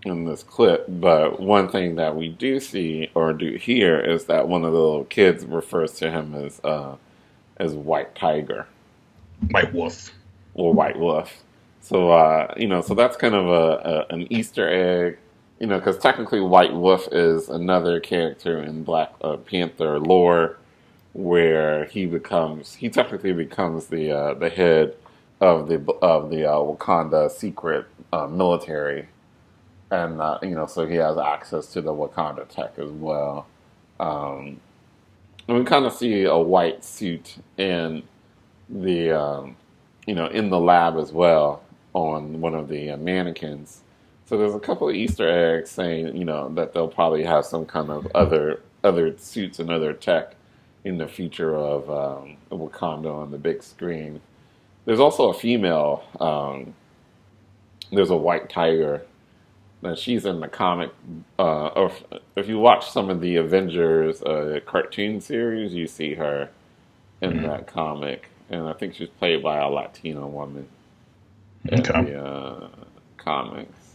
[SPEAKER 1] in this clip, but one thing that we do see or do hear is that one of the little kids refers to him as White Tiger.
[SPEAKER 2] White Wolf.
[SPEAKER 1] Or White Wolf. So, so that's kind of an Easter egg, because technically White Wolf is another character in Black Panther lore where he technically becomes the head of the Wakanda secret military, and so he has access to the Wakanda tech as well. And we kind of see a white suit in the in the lab as well on one of the mannequins. So there's a couple of Easter eggs saying, that they'll probably have some kind of other suits and other tech in the future of Wakanda on the big screen. There's also a female. There's a White Tiger. And she's in the comic. Or if you watch some of the Avengers cartoon series, you see her in that comic. And I think she's played by a Latino woman in the comics.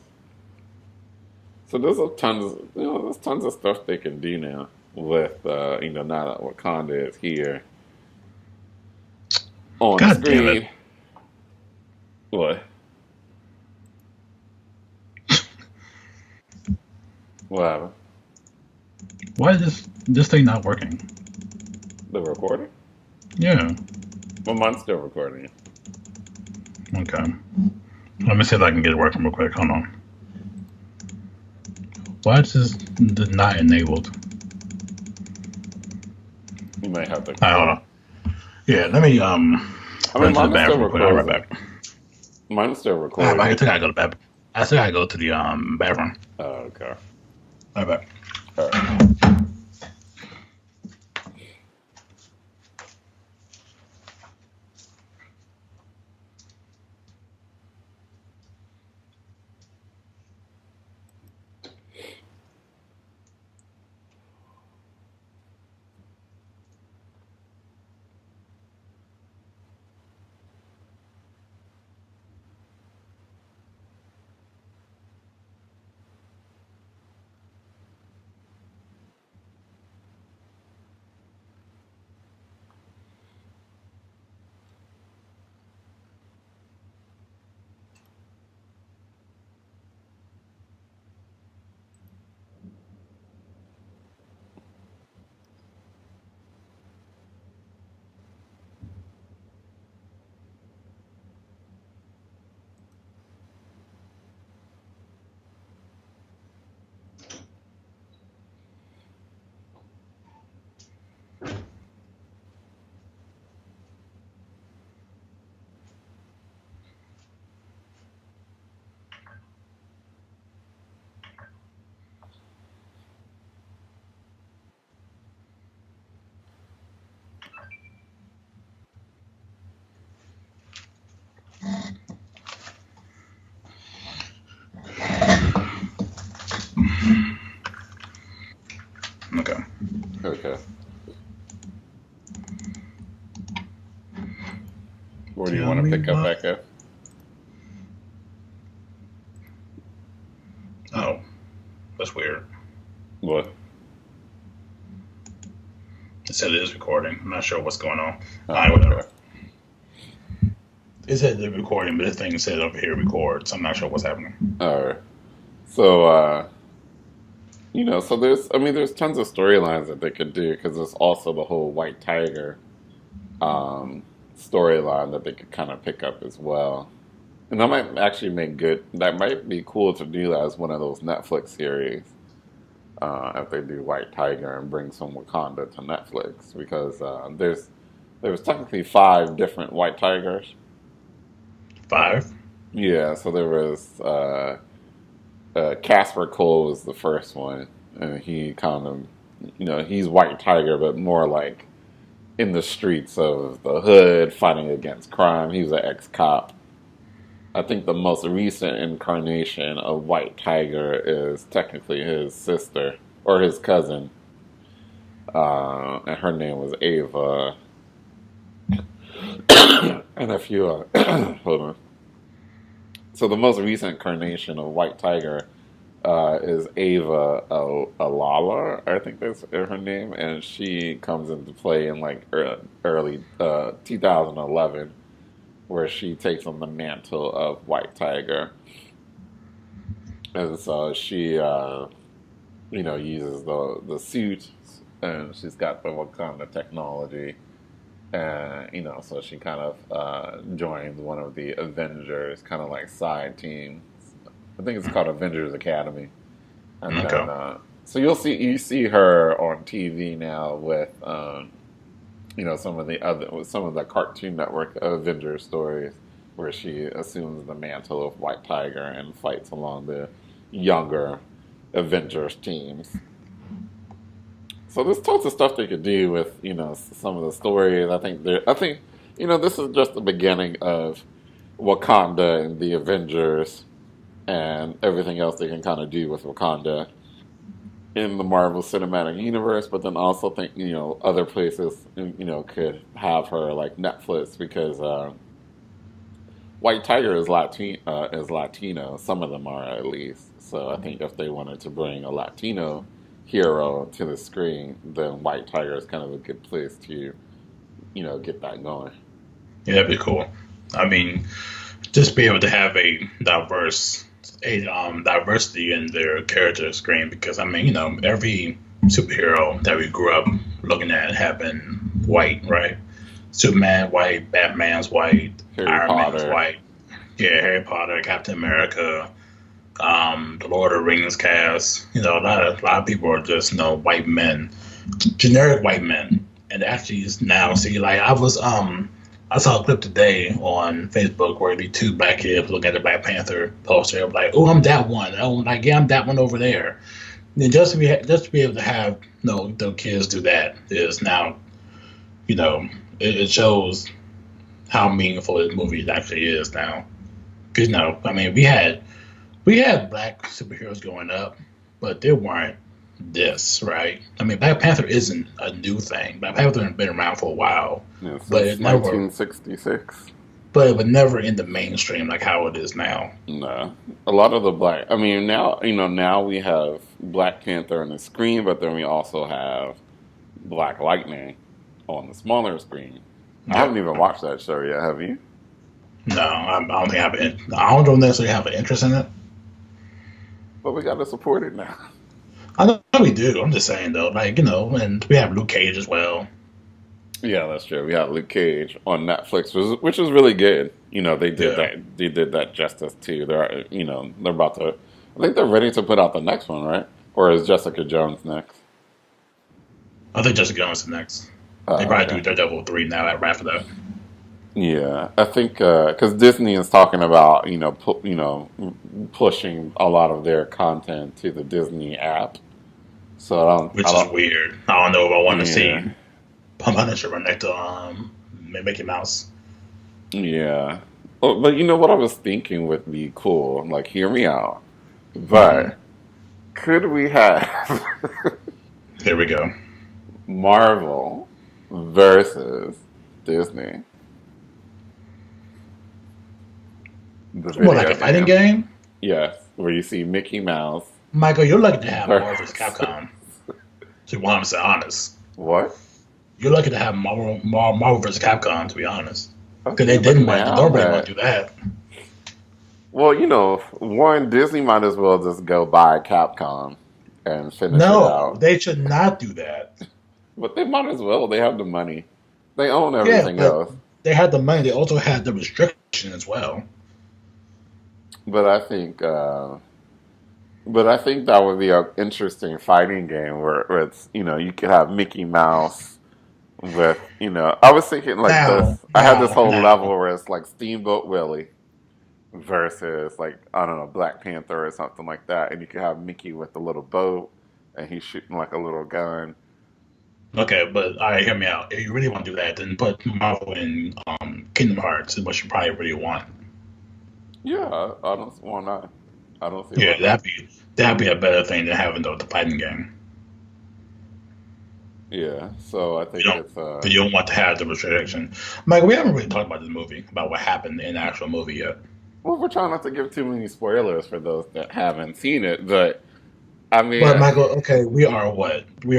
[SPEAKER 1] So there's tons of stuff they can do now with now that Wakanda is here on
[SPEAKER 2] God
[SPEAKER 1] screen.
[SPEAKER 2] damn it.
[SPEAKER 1] What? What happened?
[SPEAKER 2] Why is this thing not working?
[SPEAKER 1] The recording?
[SPEAKER 2] Yeah.
[SPEAKER 1] Well, mine's still recording.
[SPEAKER 2] Okay. Let me see if I can get it working real quick. Hold on. Why is this not enabled?
[SPEAKER 1] You might have to.
[SPEAKER 2] All right, hold on. Yeah, let me run to the bathroom real quick. I'll be right back.
[SPEAKER 1] Mine's still recording.
[SPEAKER 2] I still gotta go to the bathroom. I still gotta go to the bathroom.
[SPEAKER 1] Oh, okay.
[SPEAKER 2] All right, back.
[SPEAKER 1] All right. Okay. Where do you
[SPEAKER 2] Tell
[SPEAKER 1] want to
[SPEAKER 2] me
[SPEAKER 1] pick up
[SPEAKER 2] why.
[SPEAKER 1] Becca?
[SPEAKER 2] Oh, that's weird.
[SPEAKER 1] What?
[SPEAKER 2] It said it is recording. I'm not sure what's going on. All right,
[SPEAKER 1] Oh,
[SPEAKER 2] whatever.
[SPEAKER 1] okay.
[SPEAKER 2] It said it's recording, but this thing said over here record, so I'm not sure what's happening.
[SPEAKER 1] All right. So, so there's tons of storylines that they could do because there's also the whole White Tiger storyline that they could kind of pick up as well. And that might actually that might be cool to do as one of those Netflix series if they do White Tiger and bring some Wakanda to Netflix because there was technically five different White Tigers.
[SPEAKER 2] 5?
[SPEAKER 1] Yeah, so there was Casper Cole was the first one, and he kind of, he's White Tiger, but more like in the streets of the hood, fighting against crime. He was an ex-cop. I think the most recent incarnation of White Tiger is technically his sister or his cousin, and her name was Ava. And a few, hold on. So the most recent incarnation of White Tiger is Ava Alala, I think that's her name, and she comes into play in like early 2011, where she takes on the mantle of White Tiger, and so she uses the suit, and she's got the Wakanda technology. And, so she kind of joins one of the Avengers, kind of like side teams. I think it's called Avengers Academy. And
[SPEAKER 2] Okay.
[SPEAKER 1] then, so you see her on TV now with, some of the Cartoon Network Avengers stories where she assumes the mantle of White Tiger and fights along the younger Avengers teams. So there's tons of stuff they could do with, some of the stories. I think, this is just the beginning of Wakanda and the Avengers and everything else they can kind of do with Wakanda in the Marvel Cinematic Universe. But then also think, other places, could have her like Netflix because White Tiger is Latino. Some of them are at least. So I think if they wanted to bring a Latino hero to the screen, then White Tiger is kind of a good place to, get that going.
[SPEAKER 2] Yeah, that'd be cool. I mean, just be able to have a diversity in their character screen because I mean, every superhero that we grew up looking at have been white, right? Superman white, Batman's white,
[SPEAKER 1] Harry
[SPEAKER 2] Iron Man's
[SPEAKER 1] Potter.
[SPEAKER 2] white. Yeah, Harry Potter, Captain America, the Lord of the Rings cast. A lot of people are just white men, generic white men, and actually is now see like I saw a clip today on Facebook where the two black kids looking at the Black Panther poster. I'm like, oh, I'm that one. Oh, like yeah, I'm that one over there. And just to be able to have the kids do that is now, it shows how meaningful this movie actually is now. Because I mean, we had black superheroes growing up, but they weren't this, right? I mean, Black Panther isn't a new thing. Black Panther has been around for a while,
[SPEAKER 1] Yeah,
[SPEAKER 2] but
[SPEAKER 1] since 1966.
[SPEAKER 2] it was never in the mainstream like how it is now.
[SPEAKER 1] No, a lot of the black. I mean, now we have Black Panther on the screen, but then we also have Black Lightning on the smaller screen. I
[SPEAKER 2] Yeah.
[SPEAKER 1] haven't even watched that show yet. Have you?
[SPEAKER 2] No, I don't think I don't necessarily have an interest in it.
[SPEAKER 1] But we got to support it now.
[SPEAKER 2] I know we do. I'm just saying though, like and we have Luke Cage as well.
[SPEAKER 1] Yeah, that's true. We have Luke Cage on Netflix, which is really good. They did
[SPEAKER 2] Yeah,
[SPEAKER 1] that. They did that justice too. They're about to. I think they're ready to put out the next one, right? Or is Jessica Jones next?
[SPEAKER 2] I think Jessica Jones is next. They probably
[SPEAKER 1] Okay.
[SPEAKER 2] do Daredevil 3 now right after that.
[SPEAKER 1] Yeah, I think because Disney is talking about pushing a lot of their content to the Disney app. So
[SPEAKER 2] Which is weird. I don't know if I want to see
[SPEAKER 1] yeah,
[SPEAKER 2] Punisher right next to Mickey Mouse.
[SPEAKER 1] yeah. Oh, but what I was thinking would be cool. Like, hear me out.
[SPEAKER 2] Hmm.
[SPEAKER 1] But could we have
[SPEAKER 2] Here we go.
[SPEAKER 1] Marvel versus Disney. The
[SPEAKER 2] What, like
[SPEAKER 1] video
[SPEAKER 2] a fighting
[SPEAKER 1] game.
[SPEAKER 2] game?
[SPEAKER 1] Yes, where you see Mickey Mouse
[SPEAKER 2] Michael, you're lucky to have Marvel vs.
[SPEAKER 1] versus
[SPEAKER 2] Capcom. To be honest.
[SPEAKER 1] what?
[SPEAKER 2] You're lucky to have Marvel vs. Capcom, to be honest. Because
[SPEAKER 1] Okay,
[SPEAKER 2] they
[SPEAKER 1] but
[SPEAKER 2] didn't want, they
[SPEAKER 1] now
[SPEAKER 2] don't really
[SPEAKER 1] that
[SPEAKER 2] want to do that.
[SPEAKER 1] well, one Disney might as well just go buy Capcom and finish it
[SPEAKER 2] No,
[SPEAKER 1] out.
[SPEAKER 2] they should not do that.
[SPEAKER 1] But they might as well. They have the money. They own
[SPEAKER 2] Yeah,
[SPEAKER 1] everything
[SPEAKER 2] but
[SPEAKER 1] else.
[SPEAKER 2] they had the money. They also had the restriction as well.
[SPEAKER 1] But I think that would be an interesting fighting game where it's you could have Mickey Mouse with I was thinking like
[SPEAKER 2] Now,
[SPEAKER 1] this. I had this
[SPEAKER 2] now,
[SPEAKER 1] whole level
[SPEAKER 2] now.
[SPEAKER 1] where it's like Steamboat Willie versus like I don't know Black Panther or something like that, and you could have Mickey with the little boat and he's shooting like a little gun.
[SPEAKER 2] Okay, but all right, hear me out. If you really want to do that, then put Marvel in Kingdom Hearts is what you probably really want.
[SPEAKER 1] Yeah, I don't why not. I don't see why
[SPEAKER 2] Yeah,
[SPEAKER 1] not.
[SPEAKER 2] that'd be a better thing than having the fighting game.
[SPEAKER 1] Yeah, so I
[SPEAKER 2] You
[SPEAKER 1] think
[SPEAKER 2] don't
[SPEAKER 1] it's
[SPEAKER 2] you don't want to have the restriction. Michael, we haven't really talked about this movie, about what happened in the actual movie yet.
[SPEAKER 1] well, we're trying not to give too many spoilers for those that haven't seen it, but I mean,
[SPEAKER 2] But Michael, okay, we are what? We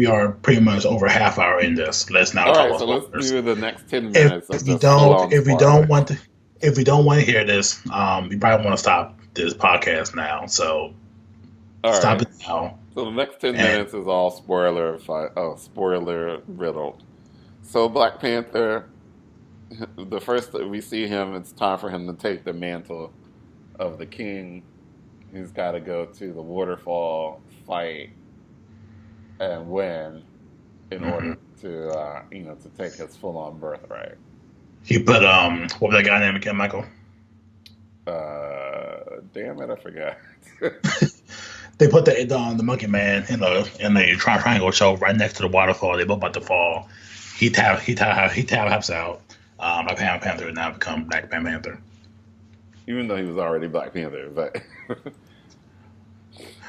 [SPEAKER 2] are pretty much over half hour in this. Let's now
[SPEAKER 1] all
[SPEAKER 2] talk
[SPEAKER 1] right,
[SPEAKER 2] about
[SPEAKER 1] so let's
[SPEAKER 2] spoilers.
[SPEAKER 1] do the next 10
[SPEAKER 2] If
[SPEAKER 1] minutes of
[SPEAKER 2] you
[SPEAKER 1] just full
[SPEAKER 2] don't
[SPEAKER 1] on
[SPEAKER 2] if we don't
[SPEAKER 1] spoilers.
[SPEAKER 2] want to if we don't want to hear this, you probably want to stop this podcast now. So
[SPEAKER 1] All
[SPEAKER 2] stop
[SPEAKER 1] right,
[SPEAKER 2] it now.
[SPEAKER 1] so the next 10
[SPEAKER 2] And
[SPEAKER 1] minutes is all spoiler riddled. So Black Panther, the first that we see him, it's time for him to take the mantle of the king. He's got to go to the waterfall, fight, and win in
[SPEAKER 2] mhm.
[SPEAKER 1] order to to take his full on birthright.
[SPEAKER 2] He put what was that guy name again, Michael?
[SPEAKER 1] Damn it, I forgot.
[SPEAKER 2] They put the monkey man in the triangle show right next to the waterfall. They both about to fall. He taps out. Black Panther and now become Black Panther.
[SPEAKER 1] Even though he was already Black Panther, but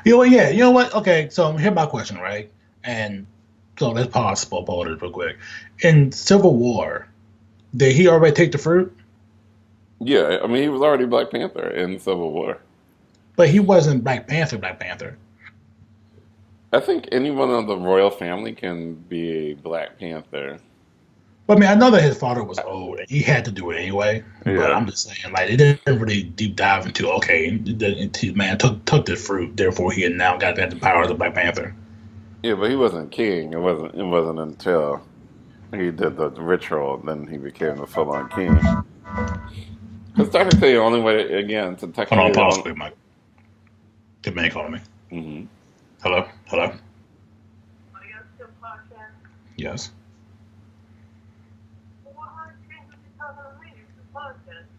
[SPEAKER 2] You know what? Yeah, you know what? Okay, so here's my question, right? And so let's pause spoilers real quick. In Civil War, did he already take the fruit?
[SPEAKER 1] yeah, I mean he was already Black Panther in Civil War.
[SPEAKER 2] But he wasn't Black Panther. Black Panther.
[SPEAKER 1] I think anyone of the royal family can be a Black Panther.
[SPEAKER 2] But I mean, I know that his father was old and he had to do it anyway. But
[SPEAKER 1] Yeah,
[SPEAKER 2] I'm just saying, like, they didn't really deep dive into okay, the man took the fruit, therefore he had now got the powers of Black Panther.
[SPEAKER 1] yeah, but he wasn't king. It wasn't until he did the ritual then he became the full on king. Because technically, the only way again to
[SPEAKER 2] Hold on,
[SPEAKER 1] technically the
[SPEAKER 2] pause,
[SPEAKER 1] only.
[SPEAKER 2] quick, Mike. Good man calling me.
[SPEAKER 1] Hmm.
[SPEAKER 2] Hello, hello. Yes.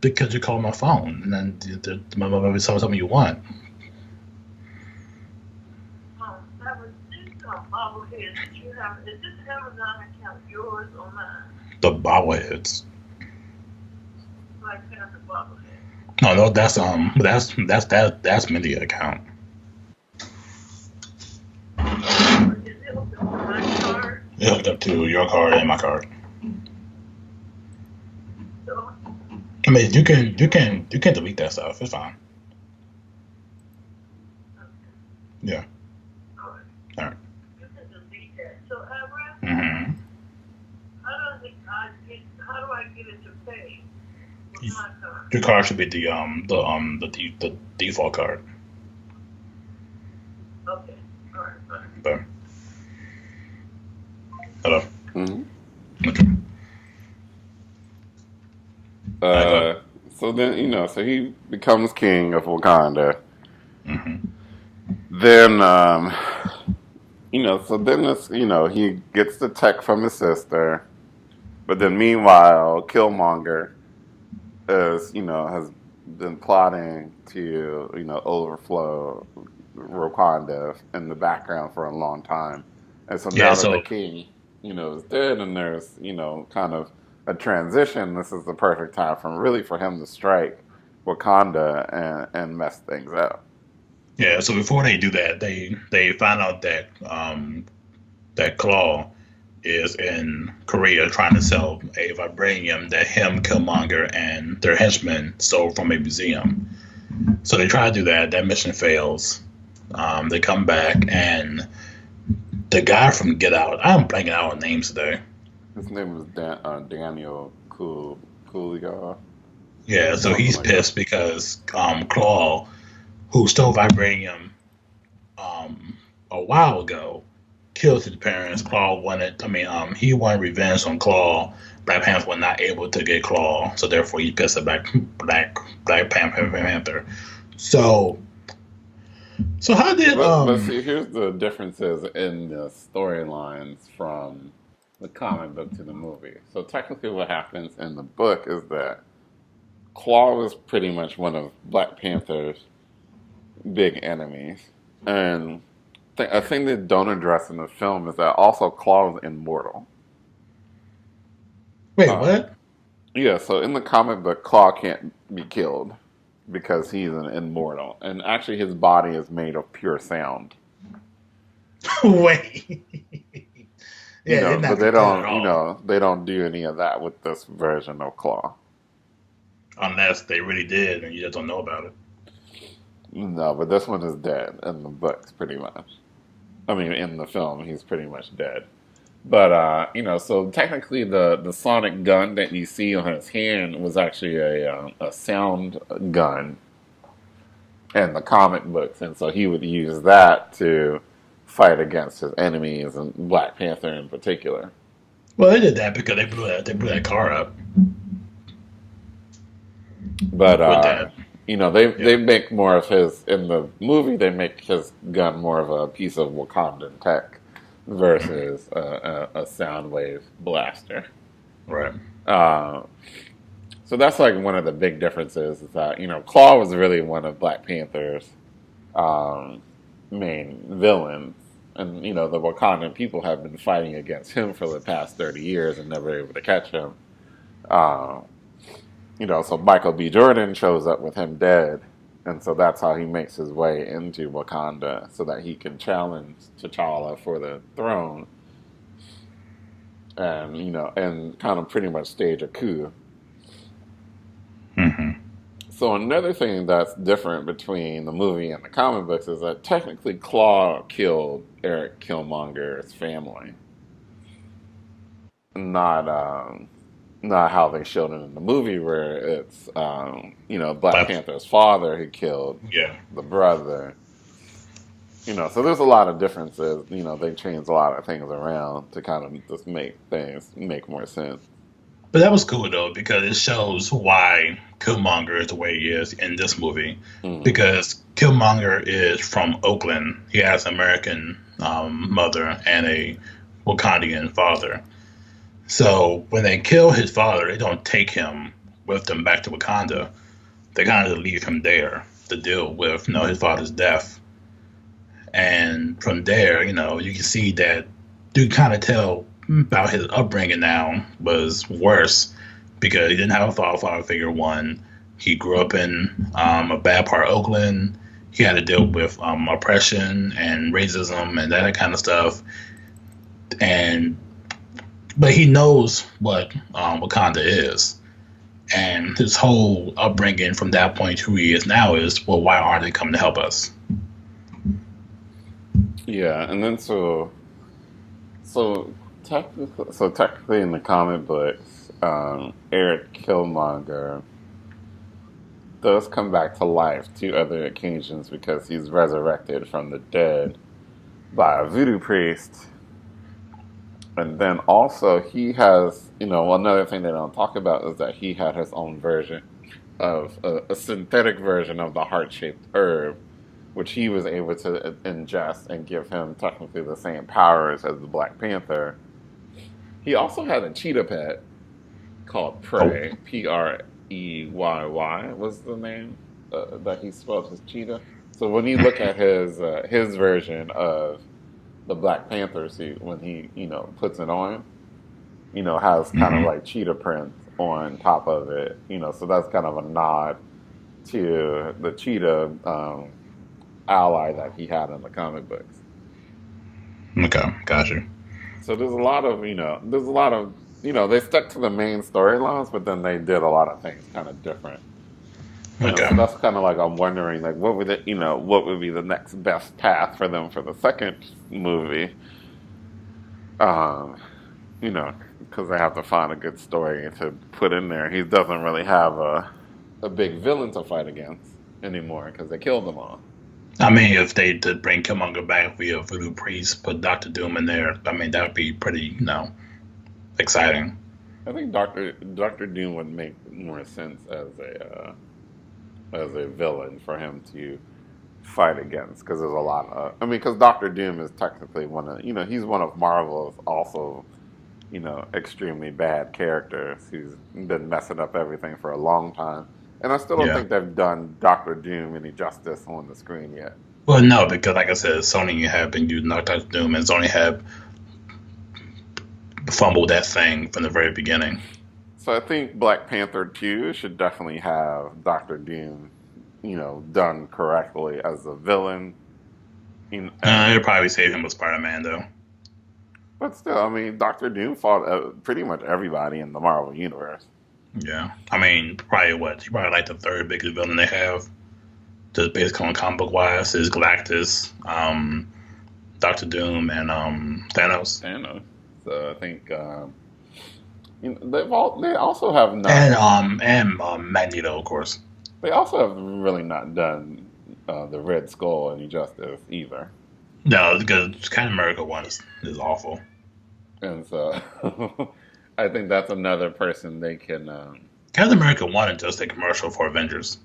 [SPEAKER 2] Because you called my phone, and then my mother saw something you want. The bobbleheads. No, no, that's Mindy account. It hooked up to your card and my card. I mean, you can delete that stuff. It's fine. Yeah. All right. Mm-hmm. Your card should be the default card. But hello.
[SPEAKER 1] Hmm.
[SPEAKER 2] Okay. Go.
[SPEAKER 1] So then so he becomes king of Wakanda.
[SPEAKER 2] Mm-hmm.
[SPEAKER 1] Then so then this he gets the tech from his sister, but then meanwhile Killmonger is has been plotting to overflow Wakanda in the background for a long time, and so
[SPEAKER 2] Yeah.
[SPEAKER 1] now that the
[SPEAKER 2] So
[SPEAKER 1] king is dead and there's kind of a transition, this is the perfect time for him to strike Wakanda and mess things up.
[SPEAKER 2] yeah. So before they do that, they find out that that Claw is in Korea trying to sell a vibranium that him, Killmonger, and their henchmen stole from a museum. So they try to do that. That mission fails. They come back, and the guy from Get Out, I'm blanking out on names today.
[SPEAKER 1] His name was Daniel Coolio,
[SPEAKER 2] Yeah, so
[SPEAKER 1] something
[SPEAKER 2] he's
[SPEAKER 1] like that.
[SPEAKER 2] pissed because Claw, who stole vibranium a while ago, killed his parents. Claw wanted, he wanted revenge on Claw. Black Panther was not able to get Claw, so therefore he pissed at Black Panther. So, so how did
[SPEAKER 1] But see, here's the differences in the storylines from the comic book to the movie. So technically, what happens in the book is that Claw was pretty much one of Black Panther's big enemies, and a thing they don't address in the film is that also Claw is immortal.
[SPEAKER 2] wait,
[SPEAKER 1] Um,
[SPEAKER 2] what?
[SPEAKER 1] yeah, so in the comic book, Claw can't be killed because he's an immortal, and actually his body is made of pure sound.
[SPEAKER 2] Wait, yeah, they're
[SPEAKER 1] But
[SPEAKER 2] not
[SPEAKER 1] they
[SPEAKER 2] gonna kill it at
[SPEAKER 1] don't,
[SPEAKER 2] all
[SPEAKER 1] they don't do any of that with this version of Claw.
[SPEAKER 2] unless they really did, and you just don't know about it.
[SPEAKER 1] No, but this one is dead in the books, pretty much. I mean, in the film, he's pretty much dead. But so technically, the sonic gun that you see on his hand was actually a sound gun in the comic books, and so he would use that to fight against his enemies, and Black Panther in particular.
[SPEAKER 2] Well, they did that because they blew that car up
[SPEAKER 1] But
[SPEAKER 2] with that.
[SPEAKER 1] they
[SPEAKER 2] Yeah.
[SPEAKER 1] make more of his in the movie. They make his gun more of a piece of Wakandan tech versus a sound wave blaster.
[SPEAKER 2] Right.
[SPEAKER 1] Uh, so that's like one of the big differences is that Claw was really one of Black Panther's um, main villains, and the Wakandan people have been fighting against him for the past 30 years and never able to catch him. Uh, so Michael B. Jordan shows up with him dead, and so that's how he makes his way into Wakanda so that he can challenge T'Challa for the throne, and and kind of pretty much stage a coup.
[SPEAKER 2] Hmm.
[SPEAKER 1] So another thing that's different between the movie and the comic books is that technically Claw killed Eric Killmonger's family, not not how they showed it in the movie, where it's Black
[SPEAKER 2] But
[SPEAKER 1] Panther's father who killed
[SPEAKER 2] yeah,
[SPEAKER 1] the brother. So there's a lot of differences. They changed a lot of things around to kind of just make things make more sense.
[SPEAKER 2] but that was cool though because it shows why Killmonger is the way he is in this movie.
[SPEAKER 1] Hmm.
[SPEAKER 2] Because Killmonger is from Oakland. He has an American mother and a Wakandian father. So when they kill his father, they don't take him with them back to Wakanda. They kind of leave him there to deal with his father's death. And from there, you can see that you kind of tell about his upbringing now was worse because he didn't have a father figure. One, he grew up in a bad part of Oakland. He had to deal with oppression and racism and that kind of stuff. And but he knows what Wakanda is, and his whole upbringing from that point to who he is now is, well, why aren't they coming to help us?
[SPEAKER 1] Yeah, and then so technically in the comic books, Eric Killmonger does come back to life two other occasions because he's resurrected from the dead by a voodoo priest. And then also he has, another thing they don't talk about is that he had his own version of a synthetic version of the heart-shaped herb, which he was able to ingest and give him technically the same powers as the Black Panther. He also had a cheetah pet called
[SPEAKER 2] Oh,
[SPEAKER 1] Prey, Preyy was the name that he spelled his cheetah. So when you look at his version of the Black Panther suit, when he puts it on, has kind of
[SPEAKER 2] mm-hmm.
[SPEAKER 1] like cheetah prints on top of it. So that's kind of a nod to the cheetah ally that he had in the comic books.
[SPEAKER 2] Okay, gotcha.
[SPEAKER 1] So there's a lot of they stuck to the main storylines, but then they did a lot of things kind of different. And so
[SPEAKER 2] Okay.
[SPEAKER 1] that's kind of like I'm wondering, like, what would be the next best path for them for the second movie? Um, because they have to find a good story to put in there. He doesn't really have a big villain to fight against anymore because they killed them all.
[SPEAKER 2] I mean, if they did bring Killmonger back via Voodoo Priest, put Doctor Doom in there, I mean, that would be pretty, exciting.
[SPEAKER 1] I think Doctor Doom would make more sense as a villain for him to fight against because there's a lot of because Doctor Doom is technically he's one of Marvel's also extremely bad characters who's been messing up everything for a long time. And I still don't
[SPEAKER 2] Yeah.
[SPEAKER 1] think they've done Doctor Doom any justice on the screen yet.
[SPEAKER 2] Well, no, because like I said, Sony have been using Doctor Doom, and Sony have fumbled that thing from the very beginning.
[SPEAKER 1] So I think Black Panther 2 should definitely have Doctor Doom, done correctly as a villain.
[SPEAKER 2] It'll probably save him with Spider-Man, though.
[SPEAKER 1] But still, Doctor Doom fought pretty much everybody in the Marvel universe.
[SPEAKER 2] Yeah. I mean, probably what? He probably like the third biggest villain they have, just based on comic book wise, is Galactus, Doctor Doom, and Thanos.
[SPEAKER 1] Thanos. So I think they also have not
[SPEAKER 2] And Magneto, of course.
[SPEAKER 1] they also have really not done the Red Skull any justice either.
[SPEAKER 2] No, because Captain America one is awful.
[SPEAKER 1] And so I think that's another person they can.
[SPEAKER 2] Captain America wanted just a commercial for Avengers.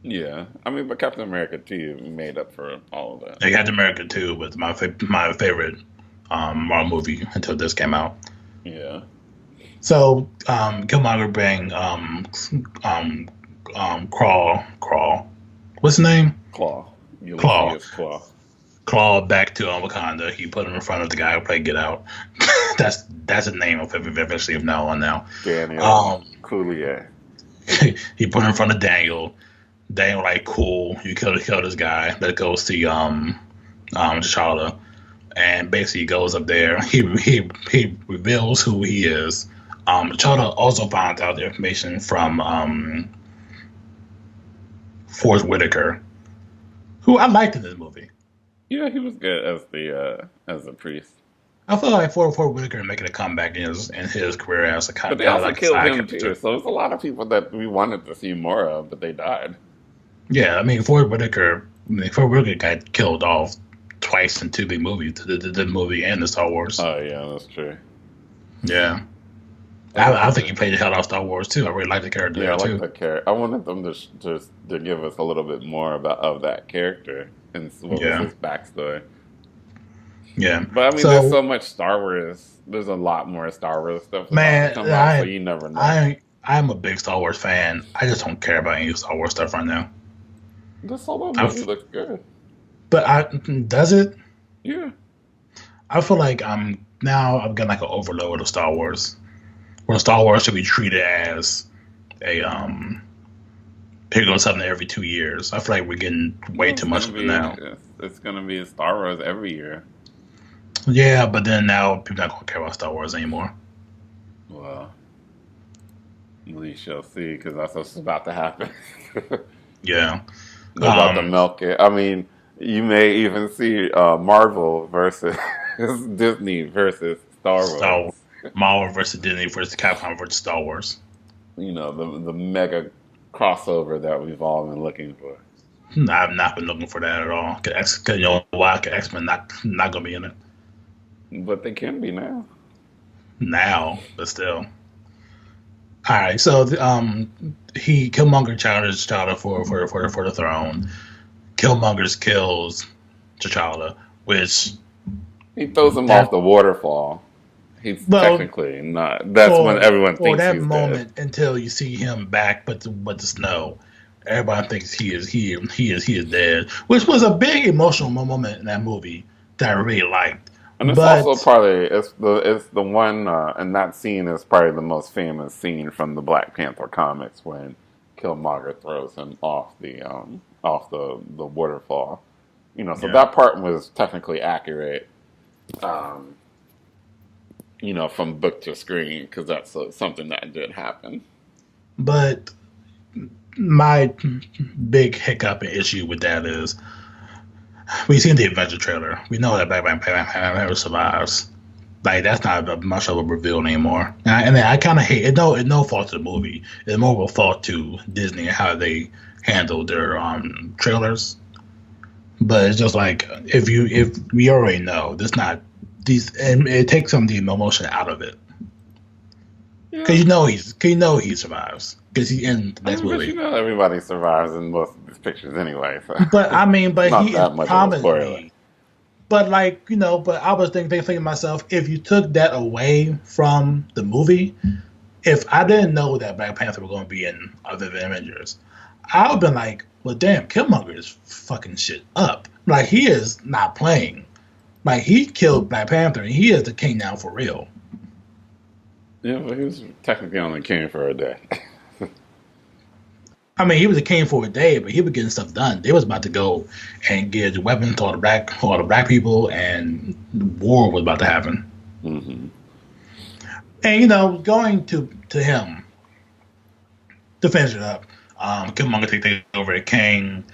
[SPEAKER 1] Yeah, but Captain America 2 made up for all of that.
[SPEAKER 2] And Captain America 2 was my favorite Marvel movie until this came out.
[SPEAKER 1] Yeah.
[SPEAKER 2] So Killmonger bring Crawl. What's his name?
[SPEAKER 1] Claw.
[SPEAKER 2] Claw.
[SPEAKER 1] Ulysses Claw.
[SPEAKER 2] Claw back to Wakanda. He put him in front of the guy who played Get Out. that's the name of him eventually from now on now.
[SPEAKER 1] Daniel Coulier.
[SPEAKER 2] He put him in front of Daniel. Daniel like, cool, you killed this guy. Let's go see T'Challa. And basically goes up there. He reveals who he is. T'Challa also finds out the information from Forrest Whitaker, who I liked in this movie.
[SPEAKER 1] Yeah, he was good as the priest.
[SPEAKER 2] I feel like Forrest Whitaker making a comeback in his career as a cop.
[SPEAKER 1] But they also
[SPEAKER 2] like
[SPEAKER 1] killed him too. So there's a lot of people that we wanted to see more of, but they died.
[SPEAKER 2] Yeah, Forrest Whitaker got killed off twice in two big movies, the movie and the Star Wars.
[SPEAKER 1] Oh yeah, that's true.
[SPEAKER 2] Yeah. I think he played the hell out of Star Wars too. I really like the character.
[SPEAKER 1] Yeah, I
[SPEAKER 2] too.
[SPEAKER 1] like the character. I wanted them to give us a little bit more of that character and what was his backstory.
[SPEAKER 2] Yeah,
[SPEAKER 1] but there's so much Star Wars. There's a lot more Star Wars stuff about to come out, so you never know.
[SPEAKER 2] I'm a big Star Wars fan. I just don't care about any Star Wars stuff right now.
[SPEAKER 1] The Solo movie looks good.
[SPEAKER 2] But does it?
[SPEAKER 1] Yeah.
[SPEAKER 2] I feel like I've got like an overload of Star Wars. Where Star Wars should be treated as a pick on something every 2 years. I feel like we're getting way too much of it now.
[SPEAKER 1] It's gonna be Star Wars every year.
[SPEAKER 2] Yeah, but then now people are not gonna care about Star Wars anymore.
[SPEAKER 1] Well, we shall see, because that's what's about to happen.
[SPEAKER 2] Yeah.
[SPEAKER 1] They're about to milk it. You may even see Marvel versus Disney versus Star Wars.
[SPEAKER 2] Marvel versus Disney versus Capcom versus Star Wars.
[SPEAKER 1] The mega crossover that we've all been looking for.
[SPEAKER 2] I've not been looking for that at all. Cause you know why? X-Men not gonna be in it.
[SPEAKER 1] But they can be now.
[SPEAKER 2] Now, but still. All right, so Killmonger challenges T'Challa for the throne. Killmonger kills T'Challa, which
[SPEAKER 1] he throws him off the waterfall. He's technically not. That's when everyone thinks
[SPEAKER 2] that
[SPEAKER 1] he's
[SPEAKER 2] moment
[SPEAKER 1] dead.
[SPEAKER 2] Until you see him back, but the snow, everybody thinks he is dead, which was a big emotional moment in that movie that I really liked.
[SPEAKER 1] And it's also probably it's the one and that scene is probably the most famous scene from the Black Panther comics when Killmonger throws him off the waterfall. So that part was technically accurate. from book to screen, because that's something that did happen.
[SPEAKER 2] But my big hiccup and issue with that is we've seen the adventure trailer. We know that Black Panther survives. Like, that's not much of a reveal anymore. And I kind of hate it. No fault to the movie. It's more of a fault to Disney and how they handle their trailers. But it's just like, if we already know, there's not these, and it takes some of the emotion out of it. Because he survives. Because he in the next movie.
[SPEAKER 1] But everybody survives in most of these pictures anyway. So.
[SPEAKER 2] But I mean, but
[SPEAKER 1] not
[SPEAKER 2] he
[SPEAKER 1] that much
[SPEAKER 2] prominently. But like, but I was thinking to myself, if you took that away from the movie, if I didn't know that Black Panther was going to be in other Avengers, I would have been like, well, damn, Killmonger is fucking shit up. Like, he is not playing. Like, he killed Black Panther, and he is the king now for real.
[SPEAKER 1] Yeah, but he was technically only king for a day.
[SPEAKER 2] I mean, he was a king for a day, but he was getting stuff done. They was about to go and get the weapons to all the black people, and war was about to happen.
[SPEAKER 1] Mm-hmm.
[SPEAKER 2] And going to him to finish it up, Killmonger take over the king.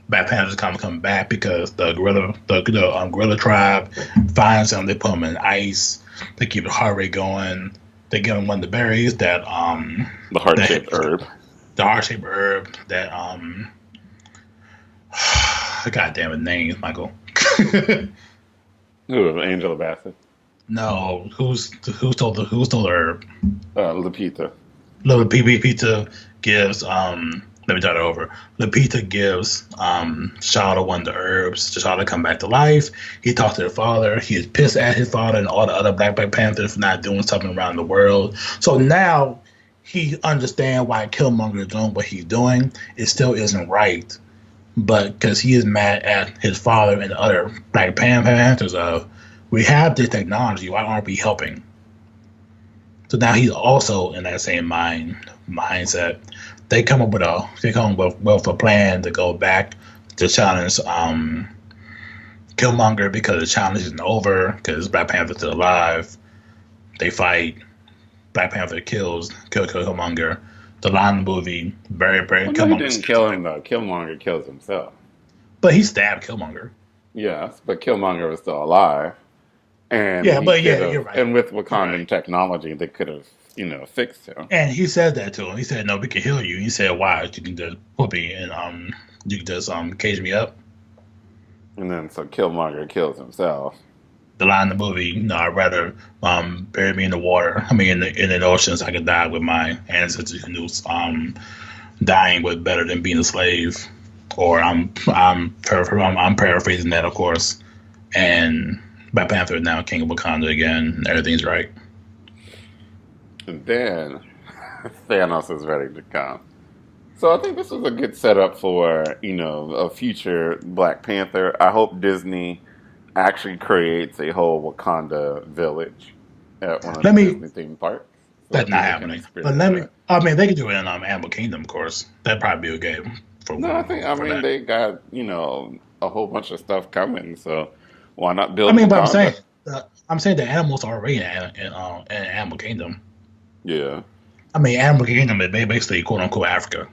[SPEAKER 2] Black Panther's coming back because the gorilla tribe finds him. They put him in ice. They keep the heart rate going. They give him one of the berries that
[SPEAKER 1] the heart-shaped herb.
[SPEAKER 2] The heart-shaped herb that God damn it, name, Michael.
[SPEAKER 1] Who? Angela Bassett?
[SPEAKER 2] No, who stole the herb?
[SPEAKER 1] Lupita.
[SPEAKER 2] Lupita gives let me start over. Lupita gives T'Challa one of the herbs. T'Challa come back to life. He talks to her father. He is pissed at his father and all the other Black Panthers for not doing something around the world. So now he understands why Killmonger is doing what he's doing. It still isn't right, but because he is mad at his father and the other Black Panthers of, we have this technology. Why aren't we helping? So now he's also in that same mindset. They come up with a plan to go back to challenge Killmonger because the challenge isn't over because Black Panther's still alive. They fight. Black Panther kills Killmonger. The line of the movie, very
[SPEAKER 1] Killmonger didn't kill him though. Killmonger kills himself.
[SPEAKER 2] But he stabbed Killmonger.
[SPEAKER 1] Yes, but Killmonger was still alive. And
[SPEAKER 2] you're right.
[SPEAKER 1] And with Wakandan technology, they could have, fixed him.
[SPEAKER 2] And he said that to him. He said, "No, we can heal you." He said, "Why? You can just put me and you can just cage me up."
[SPEAKER 1] And then so Killmonger kills himself.
[SPEAKER 2] The line in the movie, I'd rather bury me in the water. I mean, in the ocean, so I could die with my ancestors who dying was better than being a slave. Or I'm paraphrasing that, of course. And Black Panther is now King of Wakanda again, and everything's right.
[SPEAKER 1] And then Thanos is ready to come. So I think this was a good setup for, a future Black Panther. I hope Disney actually creates a whole Wakanda village at one of the Disney theme parks. So
[SPEAKER 2] that's not happening. But they could do it in Animal Kingdom, of course. That'd probably be a game for
[SPEAKER 1] No, they got, a whole bunch of stuff coming, so why not build
[SPEAKER 2] Wakanda? But I'm saying the animals are already in Animal Kingdom.
[SPEAKER 1] Yeah.
[SPEAKER 2] I mean, Animal Kingdom is basically quote unquote Africa.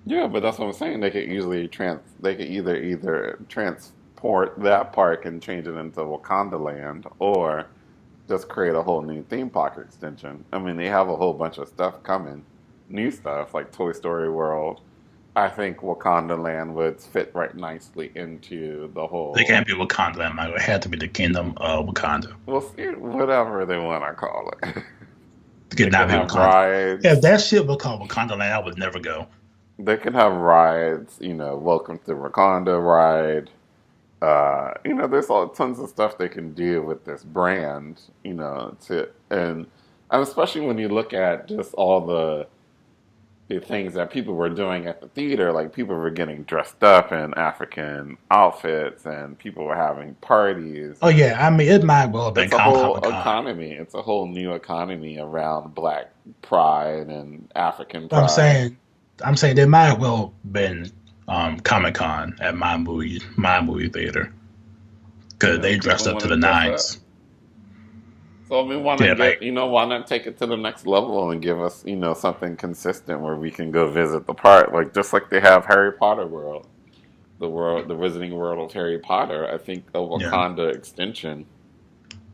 [SPEAKER 1] Yeah, but that's what I'm saying. They could either transport that park and change it into Wakanda Land, or just create a whole new theme park extension. I mean, they have a whole bunch of stuff coming, new stuff like Toy Story World. I think Wakanda Land would fit right nicely into the whole.
[SPEAKER 2] They can't be Wakanda Land. It had to be the Kingdom of Wakanda.
[SPEAKER 1] Well, whatever they want to call it.
[SPEAKER 2] They could not be Wakanda. If that shit was called Wakanda Land, I would never go.
[SPEAKER 1] They can have rides, Welcome to Wakanda ride. There's tons of stuff they can do with this brand, and especially when you look at just all the things that people were doing at the theater, like people were getting dressed up in African outfits and people were having parties.
[SPEAKER 2] Oh yeah, I mean it might well have been
[SPEAKER 1] a whole economy. It's a whole new economy around Black pride and African pride.
[SPEAKER 2] I'm saying there might well have been Comic-Con at my movie theater because they dressed up to the nines.
[SPEAKER 1] So we want to
[SPEAKER 2] Yeah,
[SPEAKER 1] get,
[SPEAKER 2] like
[SPEAKER 1] why not take it to the next level and give us, something consistent where we can go visit the park, like just like they have Harry Potter World, the Wizarding World of Harry Potter. I think a
[SPEAKER 2] yeah,
[SPEAKER 1] Wakanda extension,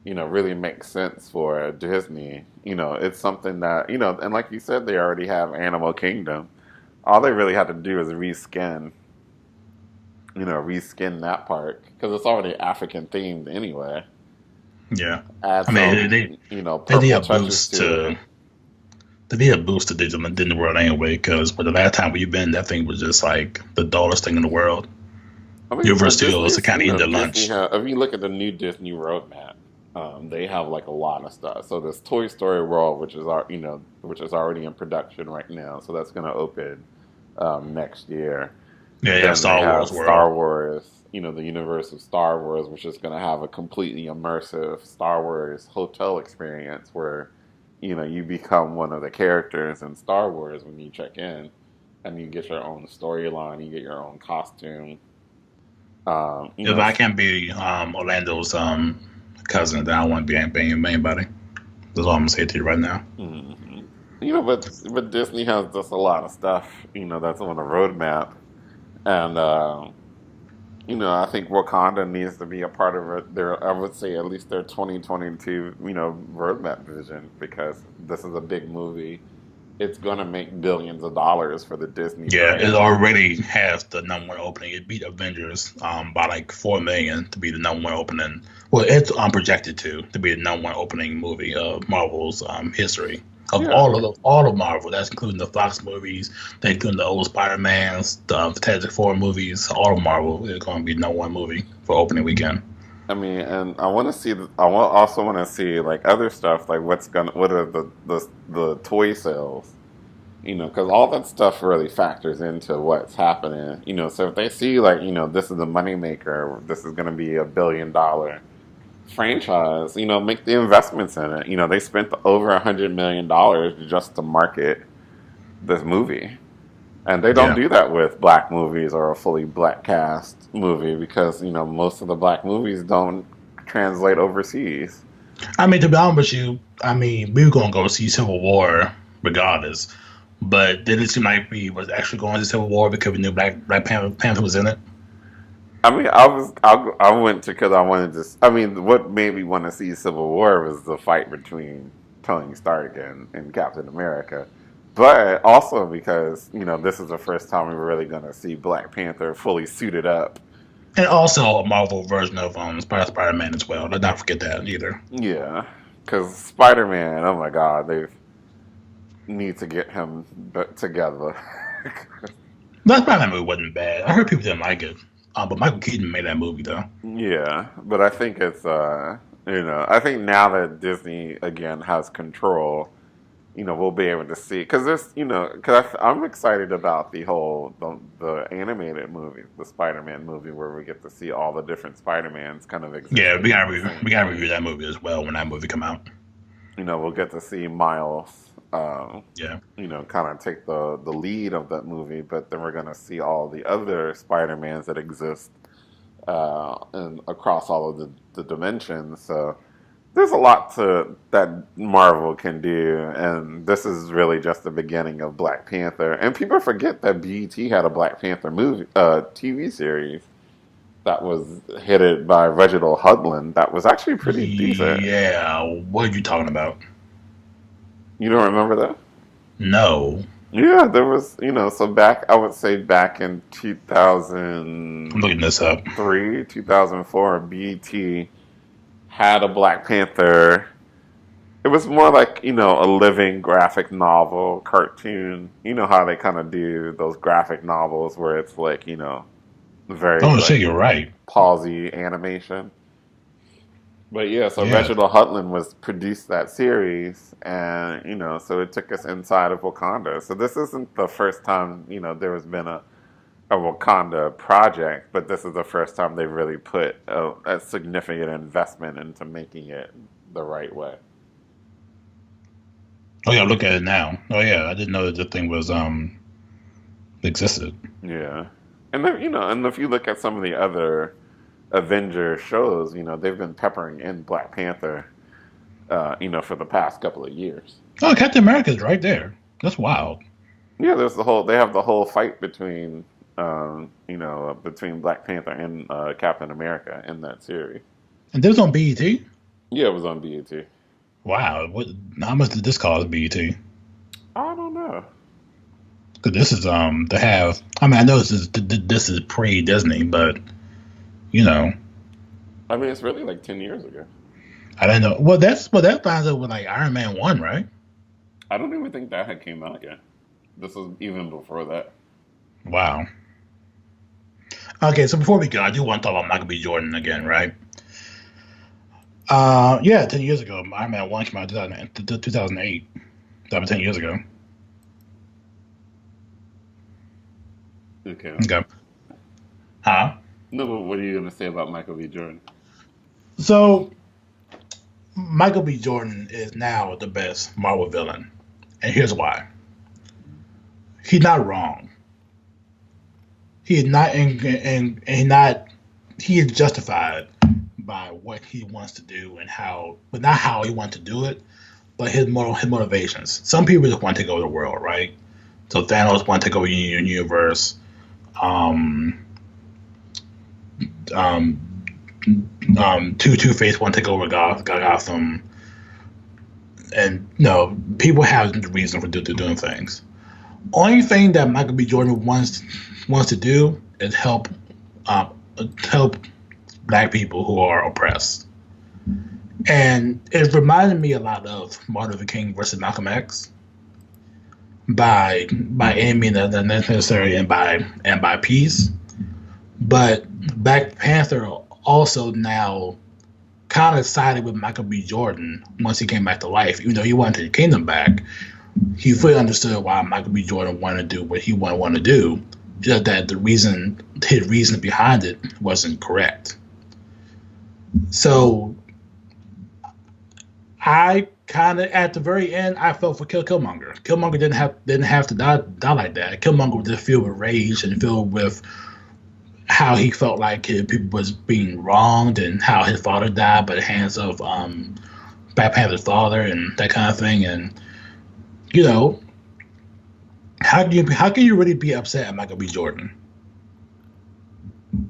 [SPEAKER 1] really makes sense for Disney. It's something that, and like you said, they already have Animal Kingdom. All they really had to do is reskin that park because it's already African themed anyway.
[SPEAKER 2] yeah.
[SPEAKER 1] Add
[SPEAKER 2] I mean,
[SPEAKER 1] some,
[SPEAKER 2] they need
[SPEAKER 1] purple
[SPEAKER 2] a
[SPEAKER 1] touches
[SPEAKER 2] boost
[SPEAKER 1] to
[SPEAKER 2] to
[SPEAKER 1] it.
[SPEAKER 2] they need a boost to Disney World anyway. Because for the last time we've been, that thing was just like the dullest thing in the world.
[SPEAKER 1] I mean,
[SPEAKER 2] Universal
[SPEAKER 1] but
[SPEAKER 2] Studios are
[SPEAKER 1] Disney's,
[SPEAKER 2] kind of eating their
[SPEAKER 1] Disney
[SPEAKER 2] lunch.
[SPEAKER 1] have, if you look at the new Disney roadmap, they have like a lot of stuff. So this Toy Story World, which is already in production right now, so that's going to open next year.
[SPEAKER 2] Yeah, yeah.
[SPEAKER 1] Then they
[SPEAKER 2] Star Wars
[SPEAKER 1] have
[SPEAKER 2] World.
[SPEAKER 1] Star Wars, the universe of Star Wars, which is going to have a completely immersive Star Wars hotel experience where, you become one of the characters in Star Wars when you check in, and you get your own storyline, you get your own costume. Um, you
[SPEAKER 2] If
[SPEAKER 1] know,
[SPEAKER 2] I can't be Orlando's cousin, then I want to be anybody. That's all I'm gonna say to you right now.
[SPEAKER 1] hmm but Disney has just a lot of stuff, that's on the roadmap, and I think Wakanda needs to be a part of their, I would say at least their 2022, roadmap vision because this is a big movie. It's gonna make billions of dollars for the Disney
[SPEAKER 2] Yeah, it
[SPEAKER 1] brand.
[SPEAKER 2] already has the number one opening. It beat Avengers by like 4 million to be the number one opening. Well, it's projected to be the number one opening movie of Marvel's history of
[SPEAKER 1] Yeah,
[SPEAKER 2] all of Marvel. That's including the Fox movies, that's including the old Spider Mans, the Fantastic Four movies. All of Marvel is going to be the number one movie for opening weekend.
[SPEAKER 1] I mean, and I want to see. Also want to see like other stuff, like what are the toy sales. Because all that stuff really factors into what's happening. So if they see like, this is a moneymaker, this is going to be $1 billion franchise, make the investments in it. They spent over $100 million just to market this movie. And they don't
[SPEAKER 2] Yeah.
[SPEAKER 1] do that with black movies or a fully black cast movie because, most of the black movies don't translate overseas.
[SPEAKER 2] I mean, to be honest with you, I mean, we were going to go see Civil War regardless. But then it seemed like we was actually going to Civil War because we knew Black Panther was in it.
[SPEAKER 1] I mean, I went to because I wanted to. I mean, what made me want to see Civil War was the fight between Tony Stark and Captain America, but also because this is the first time we were really going to see Black Panther fully suited up.
[SPEAKER 2] And also a Marvel version of Spider Man as well. Let's not forget that either.
[SPEAKER 1] Yeah, because Spider Man, oh my God, they need to get him together.
[SPEAKER 2] That Spider Man movie wasn't bad. I heard people didn't like it. But Michael Keaton made that movie though.
[SPEAKER 1] Yeah, but I think it's I think now that Disney again has control, we'll be able to see because there's, because I'm excited about the animated movie, the Spider-Man movie, where we get to see all the different Spider-Mans kind of
[SPEAKER 2] Yeah,
[SPEAKER 1] existing at the
[SPEAKER 2] we
[SPEAKER 1] same
[SPEAKER 2] gotta
[SPEAKER 1] time.
[SPEAKER 2] review that movie as well when that movie come out.
[SPEAKER 1] We'll get to see Miles,
[SPEAKER 2] Yeah.
[SPEAKER 1] kind of take the lead of that movie, but then we're gonna see all the other Spider-Mans that exist and across all of the dimensions. So there's a lot that Marvel can do, and this is really just the beginning of Black Panther. And people forget that BET had a Black Panther movie, TV series that was headed by Reginald Hudlin. That was actually pretty decent.
[SPEAKER 2] Yeah. What are you talking about?
[SPEAKER 1] You don't remember that?
[SPEAKER 2] No.
[SPEAKER 1] Yeah, there was, so I would say back in
[SPEAKER 2] I'm looking this up.
[SPEAKER 1] 2003, 2004, BET had a Black Panther. It was more like, a living graphic novel, cartoon. You know how they kind of do those graphic novels where it's like, very
[SPEAKER 2] Oh shit,
[SPEAKER 1] like
[SPEAKER 2] you're right.
[SPEAKER 1] palsy animation. But yeah, so
[SPEAKER 2] Yeah.
[SPEAKER 1] Reginald Hudlin was produced that series, and so it took us inside of Wakanda. So this isn't the first time there has been a Wakanda project, but this is the first time they really put a significant investment into making it the right way.
[SPEAKER 2] Oh yeah, look at it now. Oh yeah, I didn't know that the thing was existed.
[SPEAKER 1] Yeah, and then, and if you look at some of the other Avenger shows, they've been peppering in Black Panther. for the past couple of years.
[SPEAKER 2] Oh, Captain America's right there. That's wild.
[SPEAKER 1] Yeah, they have the whole fight between, between Black Panther and Captain America in that series.
[SPEAKER 2] And this was on BET?
[SPEAKER 1] Yeah, it was on BET.
[SPEAKER 2] Wow. How much did this cost BET?
[SPEAKER 1] I don't know.
[SPEAKER 2] Because this is to have. I mean, I know this is pre Disney, but you know.
[SPEAKER 1] I mean, it's really like 10 years ago.
[SPEAKER 2] I don't know. Well, that lines up with like Iron Man 1, right?
[SPEAKER 1] I don't even think that had came out yet. This was even before that.
[SPEAKER 2] Wow. Okay, so before we go, I do want to talk about Michael B. Jordan again, right? Yeah, 10 years ago, Iron Man 1 came out in 2008. That was 10 years ago.
[SPEAKER 1] Okay.
[SPEAKER 2] Okay. Huh?
[SPEAKER 1] No, but what are you going to say about Michael B. Jordan?
[SPEAKER 2] So, Michael B. Jordan is now the best Marvel villain. And here's why. He's not wrong. He is not he is justified by what he wants to do and how, but not how he wants to do it, but his motivations. Some people just want to take over the world, right? So Thanos want to take over the universe. Two-Face want to take over Gotham. And people have the reason for doing things. Only thing that Michael B. Jordan wants to do is help Black people who are oppressed. And it reminded me a lot of Martin Luther King versus Malcolm X by any means necessary and by peace. But Black Panther also now kind of sided with Michael B. Jordan once he came back to life. Even though he wanted the kingdom back, he fully understood why Michael B. Jordan wanted to do what he wanted to do. Just that his reason behind it wasn't correct. So I kind of, at the very end, I felt for Killmonger. Killmonger didn't have to die like that. Killmonger was just filled with rage and filled with how he felt like people was being wronged and how his father died by the hands of Black Panther's father and that kind of thing. And how can you really be upset at Michael B. Jordan?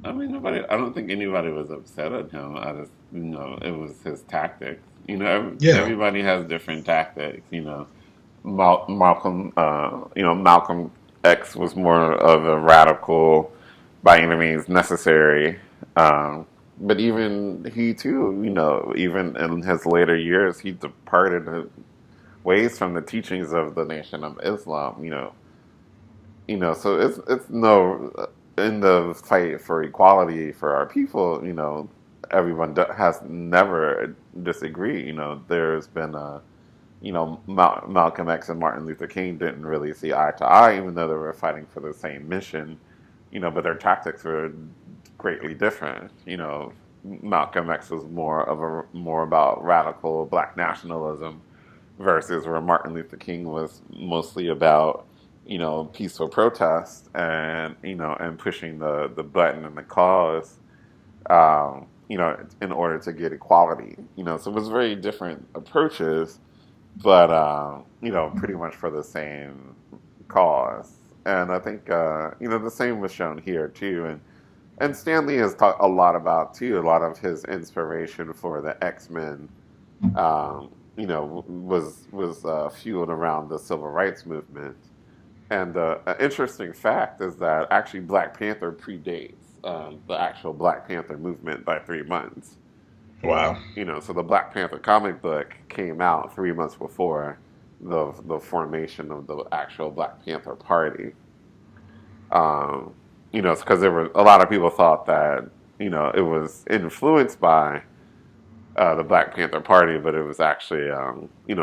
[SPEAKER 1] I mean, I don't think anybody was upset at him. I just, it was his tactics. Everybody has different tactics. Malcolm X was more of a radical, by any means necessary. But even he too, even in his later years, he departed ways from the teachings of the Nation of Islam. So it's no, in the fight for equality for our people, everyone has never disagreed. There's been Malcolm X and Martin Luther King didn't really see eye to eye, even though they were fighting for the same mission. But their tactics were greatly different. Malcolm X was more about radical Black nationalism, versus where Martin Luther King was mostly about peaceful protest and and pushing the button and the cause, in order to get equality. So it was very different approaches, but pretty much for the same cause. And I think the same was shown here too. And Stan Lee has talked a lot about too. A lot of his inspiration for the X-Men, was fueled around the civil rights movement. And an interesting fact is that actually Black Panther predates the actual Black Panther movement by 3 months.
[SPEAKER 2] Wow.
[SPEAKER 1] So the Black Panther comic book came out 3 months before the formation of the actual Black Panther Party. Because there were a lot of people thought that it was influenced by the Black Panther Party, but it was actually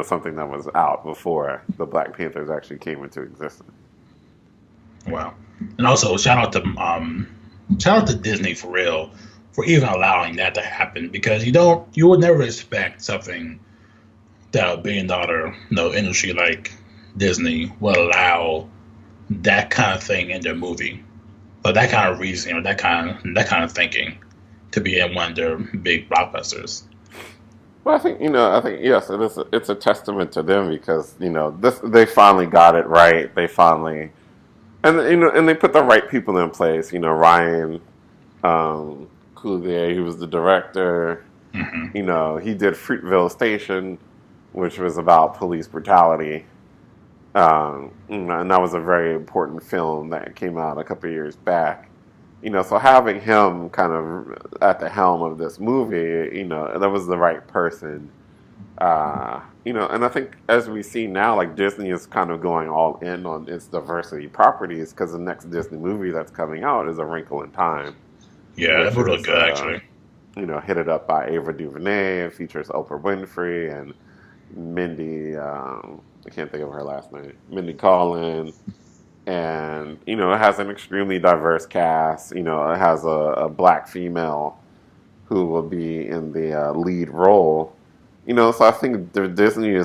[SPEAKER 1] something that was out before the Black Panthers actually came into existence.
[SPEAKER 2] Wow. And also shout out to Disney for real for even allowing that to happen, because you would never expect something that a $1 billion industry like Disney will allow that kind of thing in their movie, but that kind of reasoning, or that kind of thinking, to be in one of their big blockbusters.
[SPEAKER 1] Yeah,
[SPEAKER 2] And also, shout out to Disney for real for even allowing that to happen, because you would never expect something that a $1 billion industry like Disney will allow that kind of thing in their movie, but that kind of reasoning, or that kind of thinking, to be in one of their big blockbusters.
[SPEAKER 1] Well, I think yes, it is. It's a testament to them because this they finally got it right. They finally and they put the right people in place. Ryan Coogler, he was the director.
[SPEAKER 2] Hmm.
[SPEAKER 1] He did Fruitvale Station, which was about police brutality. And that was a very important film that came out a couple of years back. So having him kind of at the helm of this movie, that was the right person. And I think as we see now, like Disney is kind of going all in on its diversity properties because the next Disney movie that's coming out is A Wrinkle in Time,
[SPEAKER 2] Yeah, that
[SPEAKER 1] which
[SPEAKER 2] would look
[SPEAKER 1] is
[SPEAKER 2] good actually.
[SPEAKER 1] headed up by Ava DuVernay. It features Oprah Winfrey and Mindy. I can't think of her last name. Mindy Kaling. And it has an extremely diverse cast. It has a black female who will be in the lead role. So I think Disney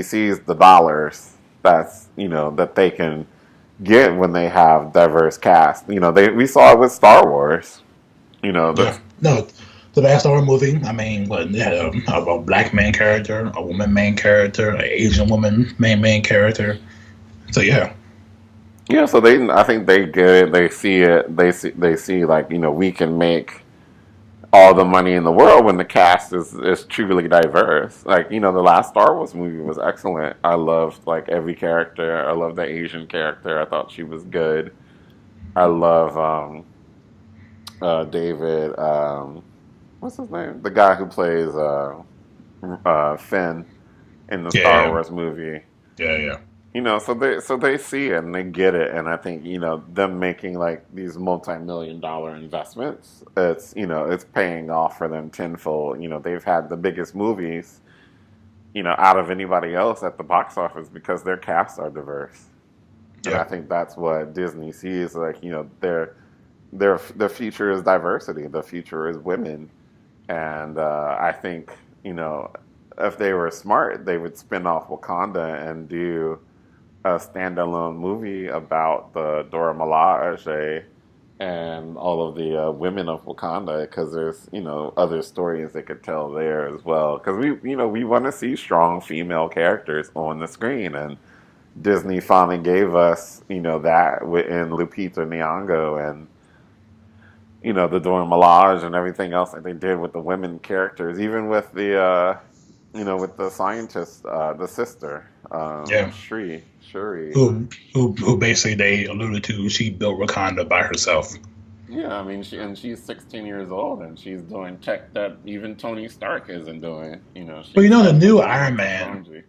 [SPEAKER 1] sees the dollars that they can get when they have diverse cast. We saw it with Star Wars.
[SPEAKER 2] Yeah,
[SPEAKER 1] That's
[SPEAKER 2] no, the last Star Wars movie. I mean, what they had a black main character, a woman main character, an Asian woman main character. So yeah,
[SPEAKER 1] yeah. So I think they get it. They see it. They see like we can make all the money in the world when the cast is truly diverse. Like, the last Star Wars movie was excellent. I loved like every character. I loved the Asian character. I thought she was good. I love David. What's his name? The guy who plays Finn in the Star
[SPEAKER 2] yeah,
[SPEAKER 1] Wars movie.
[SPEAKER 2] yeah.
[SPEAKER 1] So they see it and they get it, and I think them making like these multi-million-dollar investments, it's paying off for them tenfold. They've had the biggest movies, out of anybody else at the box office because their casts are diverse, and I
[SPEAKER 2] Yeah.
[SPEAKER 1] think that's what Disney sees. Like their future is diversity. The future is women, and I think if they were smart, they would spin off Wakanda and do a standalone movie about the Dora Milaje and all of the women of Wakanda because there's other stories they could tell there as well because we want to see strong female characters on the screen and Disney finally gave us that in Lupita Nyong'o and the Dora Milaje and everything else that they did with the women characters even with the with the scientist the sister
[SPEAKER 2] Yeah.
[SPEAKER 1] Shuri.
[SPEAKER 2] Who basically they alluded to she built Wakanda by herself.
[SPEAKER 1] Yeah, I mean, she's 16 years old and she's doing tech that even Tony Stark isn't doing.
[SPEAKER 2] But
[SPEAKER 1] She's
[SPEAKER 2] the
[SPEAKER 1] got
[SPEAKER 2] new
[SPEAKER 1] phenomenal
[SPEAKER 2] Iron Man,
[SPEAKER 1] technology.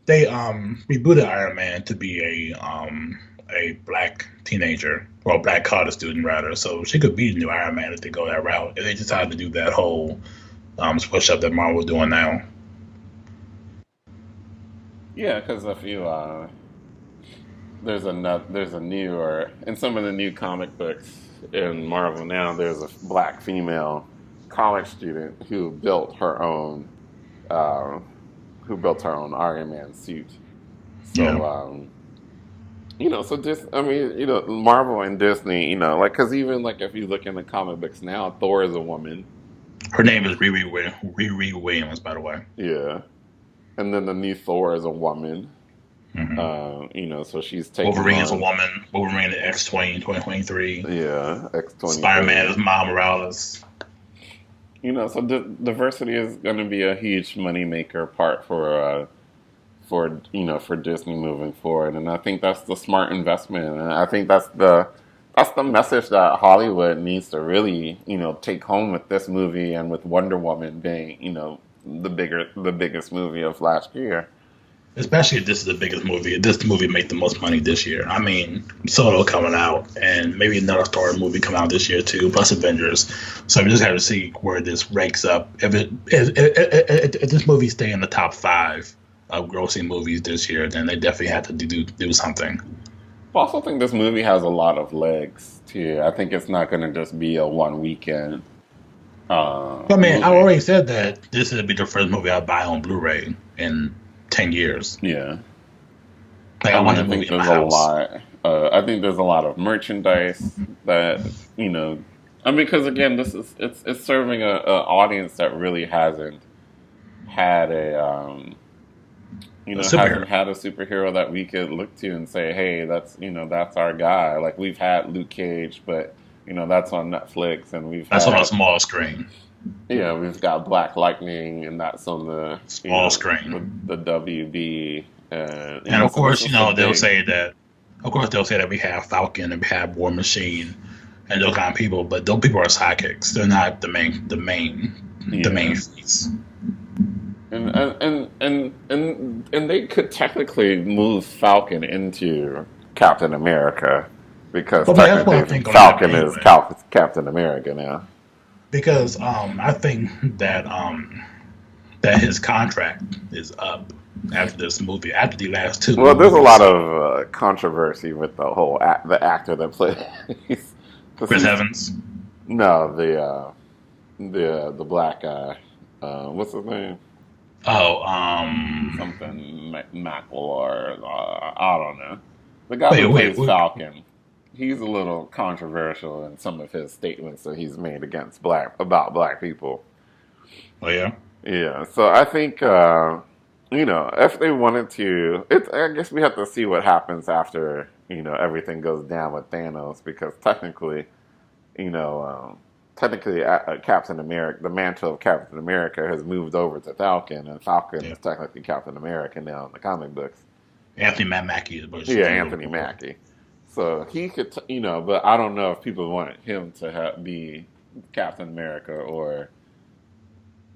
[SPEAKER 2] they rebooted Iron Man to be a black teenager or a black college student rather. So she could be the new Iron Man if they go that route. If they decide to do that whole switch up that Marvel's doing now.
[SPEAKER 1] Yeah, because if you there's a new or in some of the new comic books in Marvel now, there's a black female college student uh, who built her own Iron Man suit.
[SPEAKER 2] Yeah.
[SPEAKER 1] So so this, I mean, Marvel and Disney, like, because even like if you look in the comic books now, Thor is a woman.
[SPEAKER 2] Her name is Riri Williams, by the way.
[SPEAKER 1] Yeah, and then the new Thor is a woman.
[SPEAKER 2] Hmm.
[SPEAKER 1] So she's taking
[SPEAKER 2] Wolverine is a
[SPEAKER 1] on
[SPEAKER 2] woman. Wolverine is X-20 2023.
[SPEAKER 1] yeah
[SPEAKER 2] Spider-Man is
[SPEAKER 1] X-23.
[SPEAKER 2] Miles Morales.
[SPEAKER 1] So diversity is going to be a huge moneymaker part for Disney moving forward, and I think that's the smart investment, and I think that's the message that Hollywood needs to really take home with this movie and with Wonder Woman being the biggest movie of last year.
[SPEAKER 2] Especially if this is the biggest movie. If this movie made the most money this year. I mean, Solo coming out, and maybe another Star Wars movie coming out this year too, plus Avengers. So we just have to see where this ranks up. If this movie stay in the top 5 of grossing movies this year, then they definitely have to do something.
[SPEAKER 1] I also think this movie has a lot of legs too. I think it's not going to just be a one weekend
[SPEAKER 2] I mean, I
[SPEAKER 1] movie.
[SPEAKER 2] already said that this would be the first movie I buy on Blu-ray in 10 years.
[SPEAKER 1] Yeah.
[SPEAKER 2] Like
[SPEAKER 1] I
[SPEAKER 2] I
[SPEAKER 1] mean,
[SPEAKER 2] want
[SPEAKER 1] I
[SPEAKER 2] that movie
[SPEAKER 1] think
[SPEAKER 2] in my
[SPEAKER 1] there's a
[SPEAKER 2] house.
[SPEAKER 1] lot. I think there's a lot of merchandise that I mean, because again, this is it's serving a audience that really hasn't had
[SPEAKER 2] A
[SPEAKER 1] hasn't
[SPEAKER 2] superhero.
[SPEAKER 1] had a superhero that we could look to and say, hey, that's our guy. Like we've had Luke Cage, but that's on Netflix, and we've
[SPEAKER 2] That's on a
[SPEAKER 1] had
[SPEAKER 2] small screen.
[SPEAKER 1] we've got Black Lightning, and that's on the
[SPEAKER 2] Small screen.
[SPEAKER 1] the WB, and
[SPEAKER 2] And of
[SPEAKER 1] so this
[SPEAKER 2] course,
[SPEAKER 1] is the
[SPEAKER 2] they'll
[SPEAKER 1] big
[SPEAKER 2] say that. Of course, they'll say that we have Falcon and we have War Machine and those kind of people, but those people are sidekicks. They're not the main
[SPEAKER 1] yeah.
[SPEAKER 2] face.
[SPEAKER 1] And they could technically move Falcon into Captain America because
[SPEAKER 2] But that's what I
[SPEAKER 1] technically
[SPEAKER 2] think gonna happen
[SPEAKER 1] Falcon is
[SPEAKER 2] anyway.
[SPEAKER 1] Captain America now.
[SPEAKER 2] Because I think that his contract is up after this movie, after the last two
[SPEAKER 1] Well, there's a
[SPEAKER 2] movies.
[SPEAKER 1] lot of controversy with the whole the actor that plays because
[SPEAKER 2] Chris Evans.
[SPEAKER 1] no the black guy. What's his name?
[SPEAKER 2] Oh,
[SPEAKER 1] Something McElroy. I don't know. The guy
[SPEAKER 2] wait,
[SPEAKER 1] who
[SPEAKER 2] wait,
[SPEAKER 1] plays
[SPEAKER 2] wait.
[SPEAKER 1] Falcon. He's a little controversial in some of his statements that he's made against about black people.
[SPEAKER 2] Oh yeah.
[SPEAKER 1] Yeah, so I think if they wanted to, I guess we have to see what happens after everything goes down with Thanos because you know, Captain America, the mantle of Captain America has moved over to Falcon, and Falcon
[SPEAKER 2] Yeah.
[SPEAKER 1] is technically Captain America now in the comic books.
[SPEAKER 2] Anthony Matt Mackie is what
[SPEAKER 1] Yeah,
[SPEAKER 2] she's
[SPEAKER 1] Anthony Mackie. So he could, but I don't know if people want him to be Captain America or.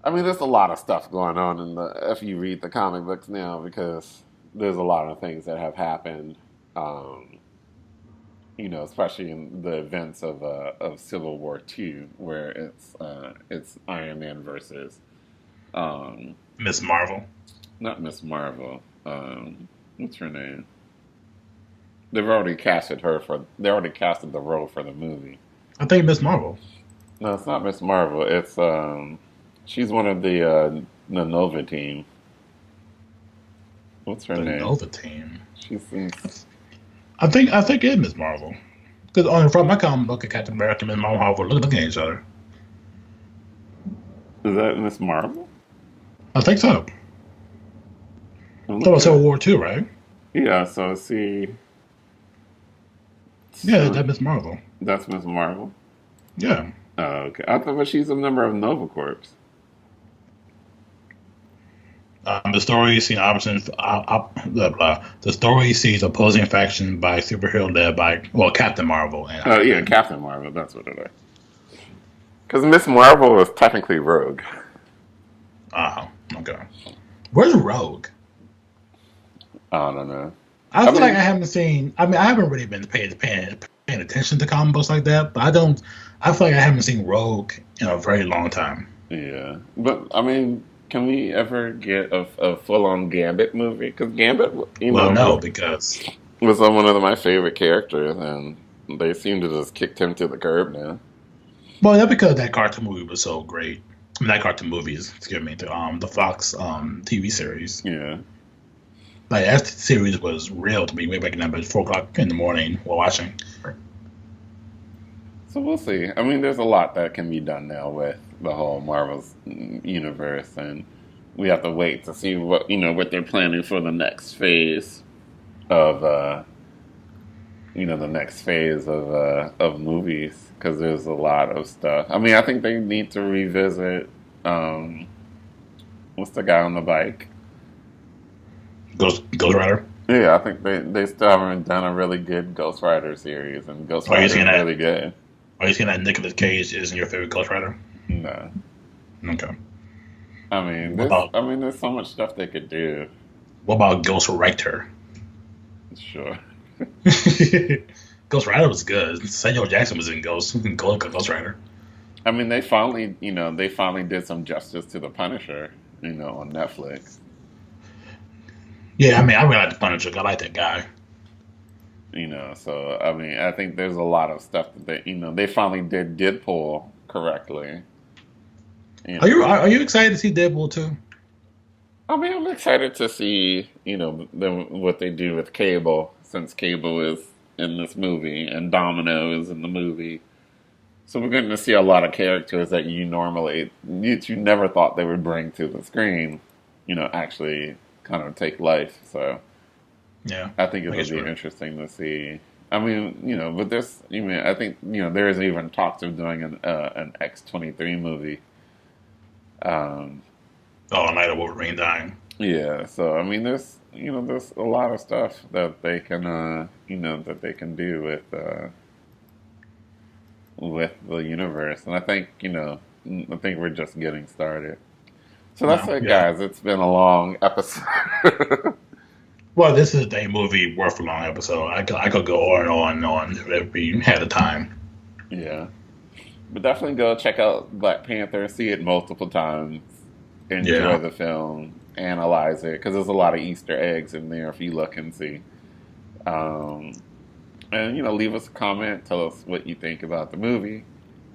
[SPEAKER 1] I mean, there's a lot of stuff going on if you read the comic books now because there's a lot of things that have happened. Um, especially in the events of Civil War II, where it's Iron Man versus um,
[SPEAKER 2] Miss Marvel.
[SPEAKER 1] not Miss Marvel. What's her name? They've already casted her for. They already casted the role for the movie.
[SPEAKER 2] I think Miss Marvel.
[SPEAKER 1] No, it's not Miss Marvel. It's she's one of the Nova team. What's her
[SPEAKER 2] The
[SPEAKER 1] name?
[SPEAKER 2] Nova team.
[SPEAKER 1] She's in,
[SPEAKER 2] I think it is Miss Marvel. Because on from my comic book of Captain America and Miss Marvel looking at each other.
[SPEAKER 1] is that Miss Marvel?
[SPEAKER 2] I think so.
[SPEAKER 1] I'm
[SPEAKER 2] That was
[SPEAKER 1] looking
[SPEAKER 2] Civil
[SPEAKER 1] at,
[SPEAKER 2] War II, right?
[SPEAKER 1] yeah. So see,
[SPEAKER 2] Yeah,
[SPEAKER 1] so
[SPEAKER 2] that's Miss Marvel.
[SPEAKER 1] that's Miss Marvel.
[SPEAKER 2] Yeah.
[SPEAKER 1] Oh, okay. I thought, but she's a member of Nova Corps.
[SPEAKER 2] The story sees blah, blah. The story sees opposing faction by superhero led by Captain Marvel and
[SPEAKER 1] Oh,
[SPEAKER 2] Iron
[SPEAKER 1] yeah,
[SPEAKER 2] Man.
[SPEAKER 1] Captain Marvel. That's what it is. Because Miss Marvel is technically Rogue.
[SPEAKER 2] Okay. Where's Rogue?
[SPEAKER 1] I don't know.
[SPEAKER 2] I
[SPEAKER 1] I
[SPEAKER 2] feel like I
[SPEAKER 1] mean,
[SPEAKER 2] haven't seen. I mean, I haven't really been paying attention to comic books like that. But I don't. I feel like I haven't seen Rogue in a very long time.
[SPEAKER 1] yeah. But, I mean, can we ever get a full-on Gambit movie? Because Gambit,
[SPEAKER 2] Well, no, because
[SPEAKER 1] was one of my favorite characters, and they seem to just kicked him to the curb now.
[SPEAKER 2] that's because that cartoon movie was so great. I mean, that cartoon movies, excuse me, the Fox TV series.
[SPEAKER 1] Yeah.
[SPEAKER 2] Like that series was real to me way back in at 4 o'clock in the morning while watching.
[SPEAKER 1] So we'll see. I mean, there's a lot that can be done now with the whole Marvel's universe, and we have to wait to see what they're planning for the next phase of the next phase of movies because there's a lot of stuff. I mean, I think they need to revisit what's the guy on the bike?
[SPEAKER 2] Ghost Rider.
[SPEAKER 1] Yeah, I think they still haven't done a really good Ghost Rider series, and Ghost
[SPEAKER 2] Are you
[SPEAKER 1] Rider
[SPEAKER 2] seeing
[SPEAKER 1] is
[SPEAKER 2] that?
[SPEAKER 1] really good.
[SPEAKER 2] Are you seeing that Nicolas Cage isn't your favorite Ghost Rider?
[SPEAKER 1] No,
[SPEAKER 2] Okay.
[SPEAKER 1] I mean,
[SPEAKER 2] What about
[SPEAKER 1] there's so much stuff they could do.
[SPEAKER 2] what about Ghost Rider?
[SPEAKER 1] Sure.
[SPEAKER 2] Ghost Rider was good. Samuel Jackson was in Ghost Rider.
[SPEAKER 1] I mean, they finally did some justice to the Punisher, on Netflix.
[SPEAKER 2] Yeah, I mean, I really like the Punisher. I like that guy.
[SPEAKER 1] So I mean, I think there's a lot of stuff that they finally did Deadpool correctly.
[SPEAKER 2] Are you excited to see Deadpool too?
[SPEAKER 1] I mean, I'm excited to see what they do with Cable since Cable is in this movie and Domino is in the movie. So we're going to see a lot of characters that you never thought they would bring to the screen, actually kind of take life. So
[SPEAKER 2] Yeah,
[SPEAKER 1] I think
[SPEAKER 2] I
[SPEAKER 1] it'll
[SPEAKER 2] guess
[SPEAKER 1] be
[SPEAKER 2] you're right.
[SPEAKER 1] interesting to see. I mean, but I think there is even talks of doing an X-23 movie. Um,
[SPEAKER 2] Oh, Night of Wolverine dying.
[SPEAKER 1] yeah, so I mean, there's a lot of stuff that they can that they can do with the universe, and I think we're just getting started. So that's
[SPEAKER 2] No,
[SPEAKER 1] it,
[SPEAKER 2] yeah.
[SPEAKER 1] guys. It's been a long episode.
[SPEAKER 2] Well, this is a movie worth a long episode. I could go on and on and on if we had the time.
[SPEAKER 1] Yeah. But definitely go check out Black Panther, see it multiple times, enjoy
[SPEAKER 2] Yeah.
[SPEAKER 1] the film, analyze it, because there's a lot of Easter eggs in there if you look and see. Um, and, leave us a comment, tell us what you think about the movie.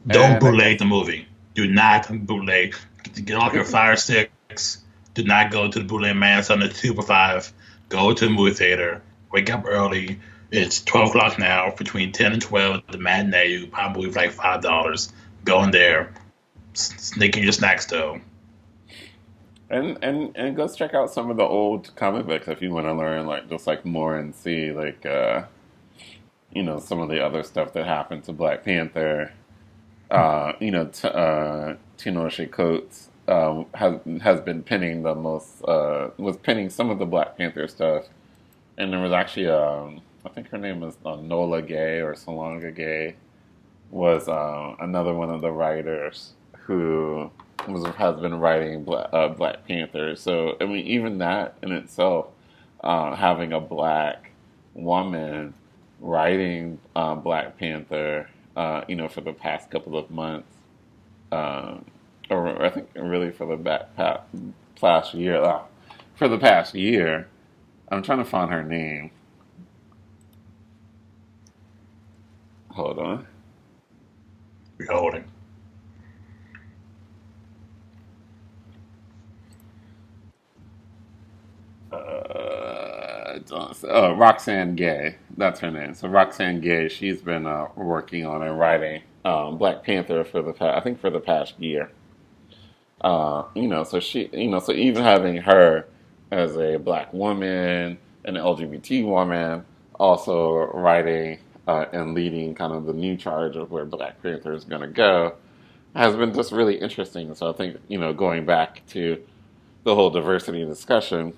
[SPEAKER 2] Don't
[SPEAKER 1] And I
[SPEAKER 2] bootleg
[SPEAKER 1] guess,
[SPEAKER 2] the movie. Do not bootleg. Get off your fire sticks. Do not go to the bootleg man on the 2 for 5. Go to the movie theater. Wake up early. It's 12 o'clock now. Between 10 and 12, the matinee, you probably for like $5. Go in there. Sneak in your snacks, though.
[SPEAKER 1] and go check out some of the old comic books if you want to learn, like, just like more and see, like, some of the other stuff that happened to Black Panther. Tinoche Coates has been pinning was pinning some of the Black Panther stuff, and there was actually I think her name was Nola Gay or Salonga Gay was another one of the writers who has been writing Black Panther. So I mean, even that in itself, having a black woman writing Black Panther, for the past couple of months, or I think really for the past year. For the past year, I'm trying to find her name. Hold on.
[SPEAKER 2] Beholding.
[SPEAKER 1] Roxanne Gay. That's her name. So Roxanne Gay, she's been working on and writing Black Panther I think for the past year. So even having her as a black woman, an LGBT woman, also writing and leading kind of the new charge of where Black Panther is going to go, has been just really interesting. So I think, going back to the whole diversity discussion,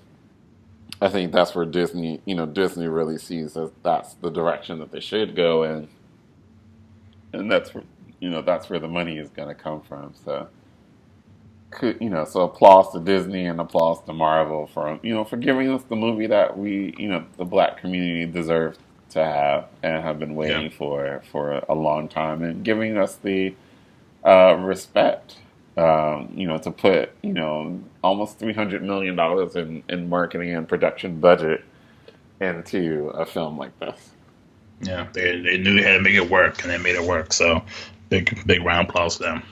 [SPEAKER 1] I think that's where Disney really sees that that's the direction that they should go in, and that's where the money is going to come from. So, so applause to Disney and applause to Marvel for giving us the movie that the Black community deserves to have and have been
[SPEAKER 2] Yeah.
[SPEAKER 1] waiting for a long time, and giving us the respect, to put, almost $300 million in marketing and production budget into a film like this.
[SPEAKER 2] Yeah. They knew they had to make it work, and they made it work. So, big round of applause to them.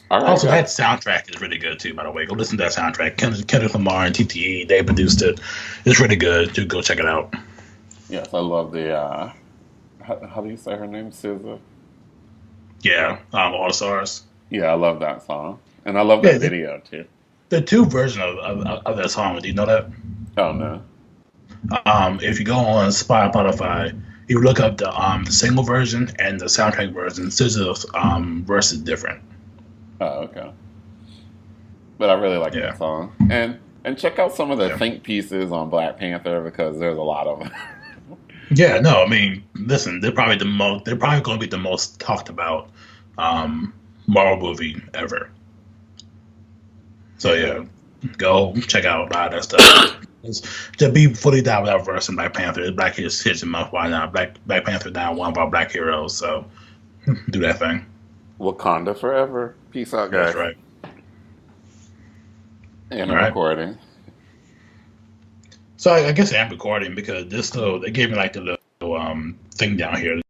[SPEAKER 1] All right,
[SPEAKER 2] Also, that
[SPEAKER 1] guys.
[SPEAKER 2] soundtrack is really good too. By the way, go listen to that soundtrack. Kendrick Lamar and TTE, they produced it. It's really good. Do go check it out.
[SPEAKER 1] Yes, I love the, how do you say her name? SZA?
[SPEAKER 2] Yeah, All the Stars.
[SPEAKER 1] Yeah, I love that song. And I love
[SPEAKER 2] Yeah,
[SPEAKER 1] that video, too.
[SPEAKER 2] the two versions of that song. Do you know that?
[SPEAKER 1] Oh, no.
[SPEAKER 2] If you go on Spotify, you look up the single version and the soundtrack version. SZA's verse is different.
[SPEAKER 1] Oh, okay. But I really like
[SPEAKER 2] Yeah,
[SPEAKER 1] that song. And check out some of the
[SPEAKER 2] yeah,
[SPEAKER 1] think pieces on Black Panther because there's a lot of them.
[SPEAKER 2] yeah. No, I mean, listen, they're probably the most. They're probably going to be the most talked about Marvel movie ever. So
[SPEAKER 1] Yeah.
[SPEAKER 2] yeah, go check out a lot of that stuff. To be fully down with that verse in Black Panther, it's Black History Month. Why not? Black Panther now one of our black heroes. So do that thing.
[SPEAKER 1] Wakanda forever. Peace out,
[SPEAKER 2] That's
[SPEAKER 1] guys.
[SPEAKER 2] right.
[SPEAKER 1] And
[SPEAKER 2] All
[SPEAKER 1] I'm
[SPEAKER 2] right.
[SPEAKER 1] recording.
[SPEAKER 2] So I guess I'm recording because this little they gave me like the little thing down here